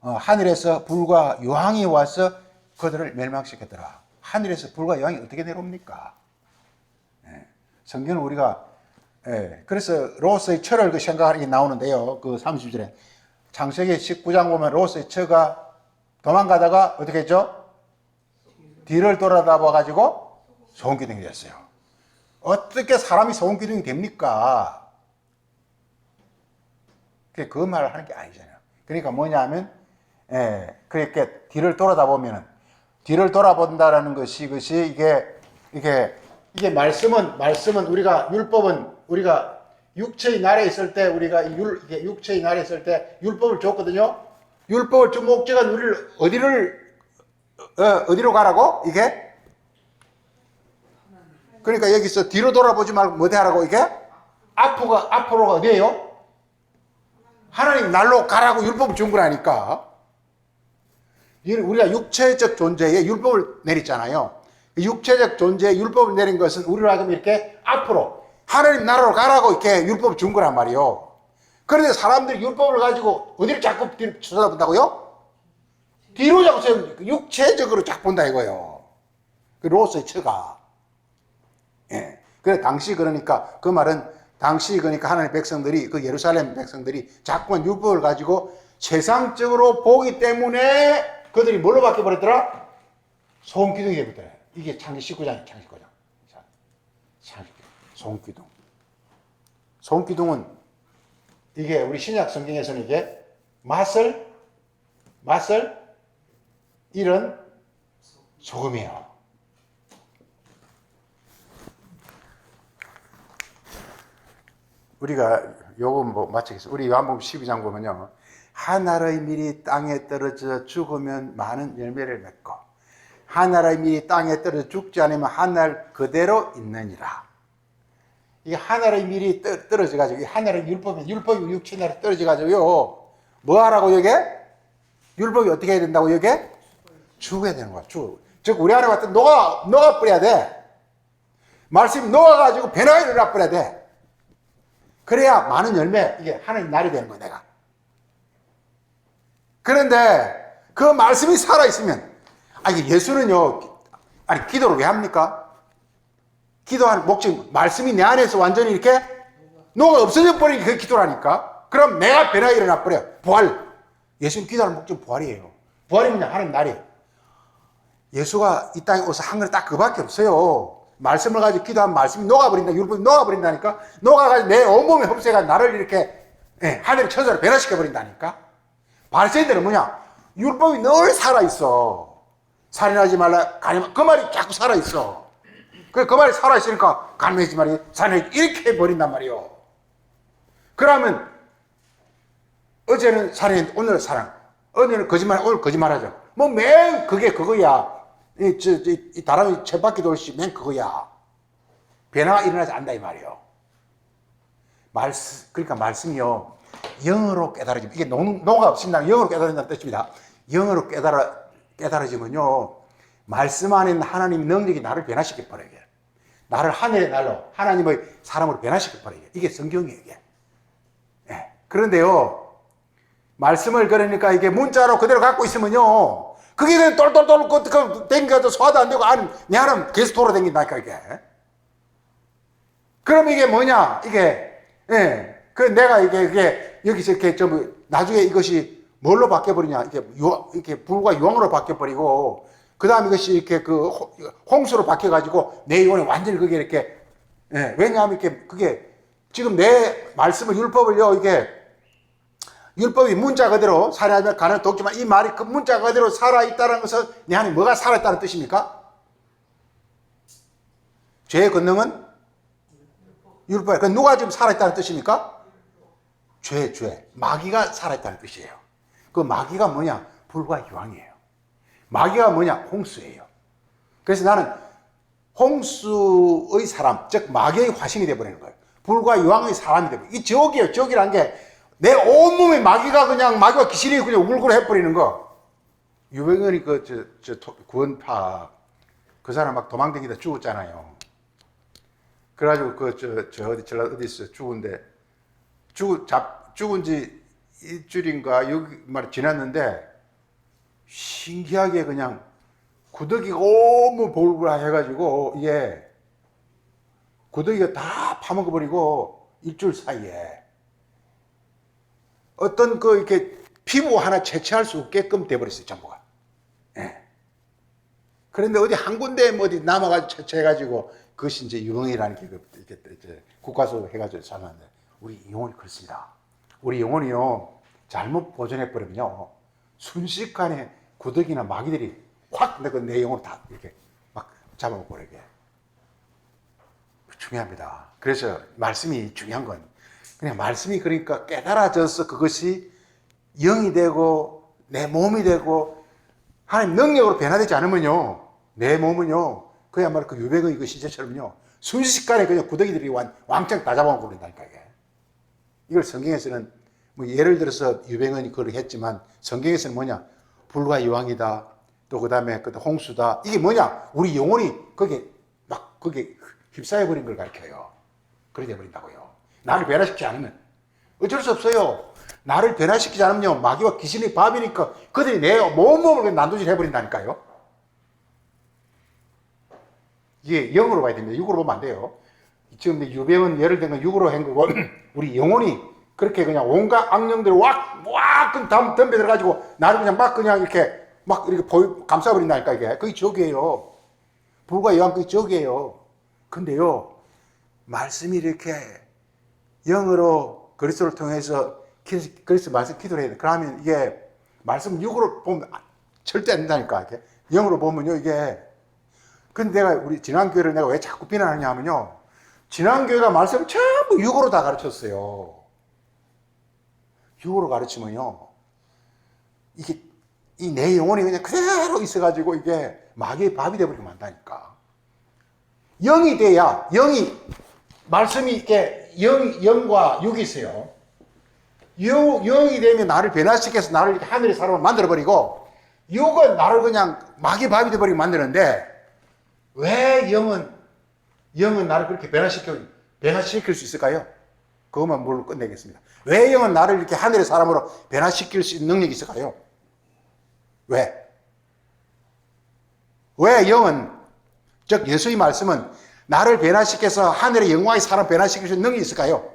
하늘에서 불과 유황이 와서 그들을 멸망시켰더라. 하늘에서 불과 유황이 어떻게 내려옵니까? 성경은 우리가 그래서 로스의 철을 생각하는 게 나오는데요. 그 30절에 창세기 19장 보면 로스의 처가 도망가다가 어떻게 했죠? 뒤를 돌아다 봐가지고 소금기둥이 됐어요. 어떻게 사람이 소금기둥이 됩니까? 그 말을 하는 게 아니잖아요. 그러니까 뭐냐 하면 그렇게 뒤를 돌아다보면은 뒤를 돌아본다라는 것이 이게 말씀은 우리가 율법은 우리가 육체의 날에 있을 때 우리가 육체의 날에 있을 때 율법을 줬거든요. 율법을 준 목적은 우리를 어디로 가라고? 이게? 그러니까 여기서 뒤로 돌아보지 말고 뭐 하라고 이게? 앞으로가 어디예요? 하나님 날로 가라고 율법을 준 거라니까. 우리가 육체적 존재에 율법을 내렸잖아요. 육체적 존재에 율법을 내린 것은 우리로 하여금 이렇게 앞으로 하나님 나라로 가라고 이렇게 율법을 준 거란 말이에요. 그런데 사람들이 율법을 가지고 어디를 자꾸 뒤로 쳐다본다고요? 뒤로 자꾸 육체적으로 자꾸 본다 이거예요. 그 로스의 처가. 예. 그래 당시 그러니까 그 말은 당시 그러니까 하나님의 백성들이 그 예루살렘 백성들이 자꾸만 율법을 가지고 세상적으로 보기 때문에 그들이 뭘로 바뀌어버렸더라? 소음기둥이 되버렸더라. 이게 창세기 19장이에요. 창세기 19장. 소음기둥. 소음기둥은 이게 우리 신약 성경에서는 이게 맛을 잃은 소금이에요. 우리가 요거 뭐 마치겠습니다. 우리 요한복음 12장 보면요. 한 알의 밀이 땅에 떨어져 죽으면 많은 열매를 맺고 한 알의 밀이 땅에 떨어져 죽지 않으면 한 알 그대로 있느니라. 이게 한 알의 밀이 떨어져 가지고 한 알의 율법이 육체나라 떨어져 가지고요. 뭐 하라고 이게? 율법이 어떻게 해야 된다고 이게? 죽어야 되는 거야. 즉 우리 안에 왔던 녹아 버려야 돼. 말씀이 녹아 가지고 변화가 일어나 버려야 돼. 그래야 많은 열매, 이게 하나님 날이 되는 거야, 내가. 그런데 그 말씀이 살아있으면, 예수는요, 기도를 왜 합니까? 기도하는 목적, 말씀이 내 안에서 완전히 이렇게 녹아 없어져 버리니 그게 기도라니까. 그럼 내가 변화가 일어나 버려. 부활. 예수님 기도하는 목적은 부활이에요. 부활이 뭐냐? 하나님 날이에요. 예수가 이 땅에 오서 한 건 딱 그밖에 없어요. 말씀을 가지고 기도하면 말씀이 녹아버린다. 율법이 녹아버린다니까. 녹아가지고 내 온몸에 흡수해가 나를 이렇게 하늘의 천사로 변화시켜버린다니까. 바리새인들은 뭐냐? 율법이 늘 살아있어. 살인하지 말라. 그 말이 자꾸 살아있어. 그 말이 살아있으니까 간음하지 말라. 살인하지 이렇게 해버린단 말이요. 그러면 어제는 살인, 오늘은 사랑. 오늘 거짓말하죠. 뭐 매일 그게 그거야. 이 다람이 쳇바퀴 돌시 맨 그거야. 변화가 일어나지 않는다 이 말이요. 그러니까 말씀이요. 영으로 깨달아지면 이게 녹아 없습니다. 영으로 깨달아진다는 뜻입니다. 영으로 깨달아지면요. 말씀 안에 있는 하나님의 능력이 나를 변화시켜 버려요. 나를 하늘의 날로 하나님의 사람으로 변화시켜 버려요. 이게 성경이에요. 이게. 네. 그런데요. 말씀을 그러니까 이게 문자로 그대로 갖고 있으면요. 그게 그냥 똘똘똘 댕겨도 소화도 안 되고 내 안은 계속 돌아다닌다니까 이게. 그럼 이게 뭐냐? 이게 내가 이게 여기서 이렇게 전부 나중에 이것이 뭘로 바뀌어버리냐? 이렇게 불과 유황으로 바뀌어버리고 그 다음 이것이 이렇게 그 홍수로 바뀌어가지고 내 영혼이 완전히 그게 이렇게 왜냐하면 이렇게 그게 지금 내 말씀을 율법을요 이게 율법이 문자 그대로 살아야면 가는 독지만 이 말이 그 문자 그대로 살아있다는 것은 내 안에 뭐가 살아있다는 뜻입니까? 죄의 권능은 율법이에요. 그럼 누가 지금 살아있다는 뜻입니까? 죄. 마귀가 살아있다는 뜻이에요. 그 마귀가 뭐냐? 불과 유황이에요. 마귀가 뭐냐? 홍수예요. 그래서 나는 홍수의 사람, 즉 마귀의 화신이 되어버리는 거예요. 불과 유황의 사람이 되어버려요. 이 지옥이에요. 지옥이란 게 내 온몸에 마귀와 귀신이 그냥 울고 해버리는 거. 유병현이 구원파, 그 사람 막 도망다니다 죽었잖아요. 그래가지고 어디서 죽은데, 죽은 지 일주일인가, 6일 지났는데, 신기하게 그냥 구더기가 너무 볼불 해가지고, 구더기가 다 파먹어버리고, 일주일 사이에. 어떤 이렇게 피부 하나 채취할 수 없게끔 돼버렸어요, 전부가. 예. 그런데 어디 한 군데 어디 남아가지고 채취해가지고 그것이 이제 유흥이라는 게 이렇게 국가수 해가지고 살았는데 우리 영혼이 그렇습니다. 우리 영혼이요, 잘못 보존해버리면요, 순식간에 구더기나 마귀들이 확 내 영혼을 다 이렇게 막 잡아먹어버리게. 중요합니다. 그래서 말씀이 중요한 건 그냥 말씀이 그러니까 깨달아져서 그것이 영이 되고 내 몸이 되고 하나님 능력으로 변화되지 않으면요, 내 몸은요, 그야말로 그 유배의 그 시체처럼요, 순식간에 그냥 구더기들이 왕창 다 잡아먹고 그런다니까, 이게. 이걸 성경에서는, 뭐 예를 들어서 유병헌이 그걸 했지만, 성경에서는 뭐냐, 불과 여왕이다, 또 그 다음에 홍수다. 이게 뭐냐, 우리 영혼이 거기에 휩싸여버린 걸 가르쳐요. 그렇게 돼버린다고요. 나를 변화시키지 않으면. 어쩔 수 없어요. 나를 변화시키지 않으면 마귀와 귀신의 밥이니까 그들이 내 몸을 난도질 해버린다니까요. 이게 영으로 봐야 됩니다. 육으로 보면 안 돼요. 지금 유병은 예를 들면 육으로 한 거고, 우리 영혼이 그렇게 그냥 온갖 악령들을 덤벼 들어가지고 나를 그냥 이렇게 감싸버린다니까, 이게. 그게 적이에요. 불과 여왕 그게 적이에요. 근데요, 말씀이 이렇게 영으로 그리스도를 통해서 그리스도 말씀 기도를 해야 돼. 그러면 이게 말씀 육으로 보면 절대 안 된다니까, 이게. 영으로 보면요, 이게. 근데 우리 진앙교회를 내가 왜 자꾸 비난하냐 하면요, 진앙교회가 말씀을 전부 육으로 다 가르쳤어요. 육으로 가르치면요, 이게 이 내 영혼이 그냥 그대로 있어가지고 이게 마귀의 밥이 되버리면 안다니까. 영이 돼야, 말씀이 이렇게 영과 육이 있어요. 영이 되면 나를 변화시켜서 나를 이렇게 하늘의 사람을 만들어버리고, 육은 나를 그냥 마귀의 밥이 되버리게 만드는데, 왜 영은 나를 그렇게 변화시킬 수 있을까요? 그것만 물로 끝내겠습니다. 왜 영은 나를 이렇게 하늘의 사람으로 변화시킬 수 있는 능력이 있을까요? 왜 영은, 즉 예수의 말씀은 나를 변화시켜서 하늘의 영광의 사람 변화시킬 수 있는 능력이 있을까요?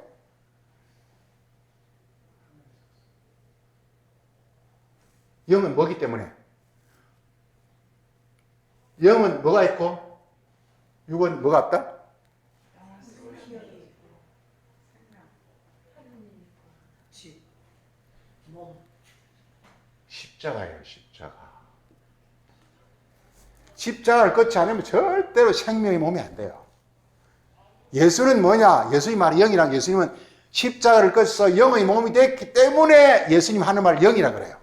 영은 뭐기 때문에? 영은 뭐가 있고 육은 뭐가 없다? 십자가예요, 십자가. 십자가를 끊지 않으면 절대로 생명의 몸이 안 돼요. 예수는 뭐냐? 예수의 말이 영이란, 예수님은 십자가를 끊어서 영의 몸이 됐기 때문에 예수님 하는 말을 영이라 그래요.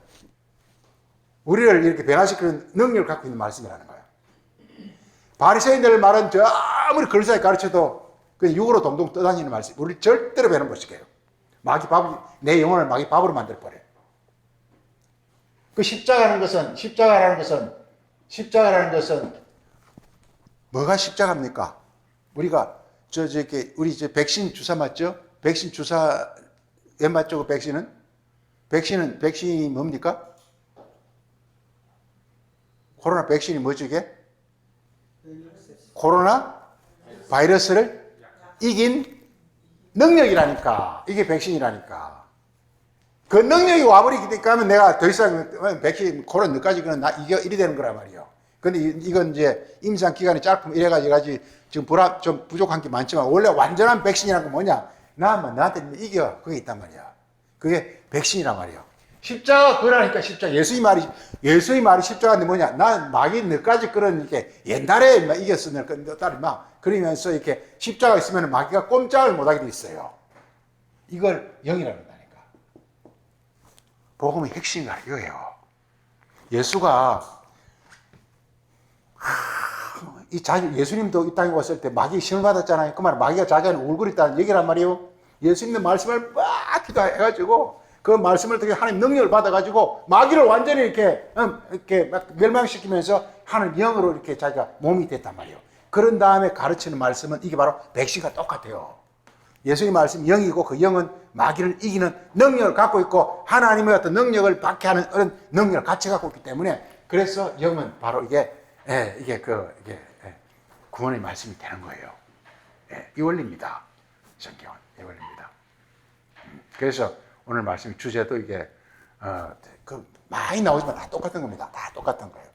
우리를 이렇게 변화시키는 능력을 갖고 있는 말씀이라는 거예요. 바리새인들 말은 저 아무리 그리스도에 가르쳐도 그냥 육으로 동동 떠다니는 말씀, 우리 절대로 변화 못 시켜요. 내 영혼을 마귀 밥으로 만들어버려요. 그 십자가라는 것은 뭐가 십자가입니까? 우리가 우리 백신 주사 맞죠? 백신 주사 왜 맞죠? 그 백신이 뭡니까? 코로나 백신이 뭐죠, 이게? 코로나 바이러스를 이긴 능력이라니까. 이게 백신이라니까. 그 능력이 와버리기 때문에 내가 더 이상 백신 코로나 너까지 이리 되는 거란 말이에요. 근데 이건 이제 임상 기간이 짧으면 이래가지고 지금 좀 부족한 게 많지만, 원래 완전한 백신이라는 건 뭐냐? 나한테 이겨. 그게 있단 말이야. 그게 백신이란 말이에요. 십자가 그러니까 십자가. 예수의 말이 십자가인데 뭐냐? 난 마귀 너까지 그런 이렇게 옛날에 이겼어. 너 딸이 막 그러면서 이렇게 십자가 있으면 마귀가 꼼짝을 못하게 돼 있어요. 이걸 영이라고 한다니까. 복음의 핵심이 이거예요. 예수가 예수님도 이 땅에 왔을 때 마귀 시험을 받았잖아요. 그 말은 마귀가 자기한테 울거렸다는 얘기란 말이에요. 예수님의 말씀을 막 기도해가지고 그 말씀을 통해 하나님 능력을 받아가지고 마귀를 완전히 이렇게 막 멸망시키면서 하나님 영으로 이렇게 자기가 몸이 됐단 말이에요. 그런 다음에 가르치는 말씀은 이게 바로 백신과 똑같아요. 예수의 말씀 영이고 그 영은 마귀를 이기는 능력을 갖고 있고 하나님의 어떤 능력을 받게 하는 그런 능력을 같이 갖고 있기 때문에, 그래서 영은 바로 이게 구원의 말씀이 되는 거예요. 이 원리입니다. 성경은 이 원리입니다. 그래서 오늘 말씀 주제도 이게 많이 나오지만 다 똑같은 겁니다. 다 똑같은 거예요.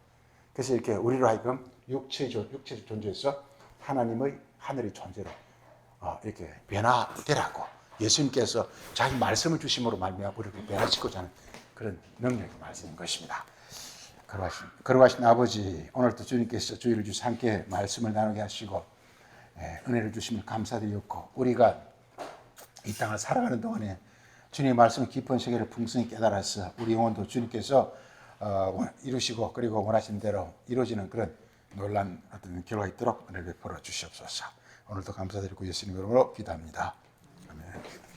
그래서 이렇게 우리로 하여금 육체 존재에서 하나님의 하늘의 존재로 이렇게 변화되라고 예수님께서 자기 말씀을 주심으로 말미암아 우리를 변화시키고자 하는 그런 능력의 말씀인 것입니다. 거룩하신 아버지, 오늘도 주님께서 주의를 주셔서 함께 말씀을 나누게 하시고 은혜를 주시면 감사드렸고, 우리가 이 땅을 살아가는 동안에 주님의 말씀의 깊은 세계를 풍성히 깨달아서 우리 영혼도 주님께서 이루시고 그리고 원하신 대로 이루어지는 그런 놀란 어떤 결과가 있도록 은혜를 베풀어 주시옵소서. 오늘도 감사드리고 예수님 이름으로 기도합니다. 아멘.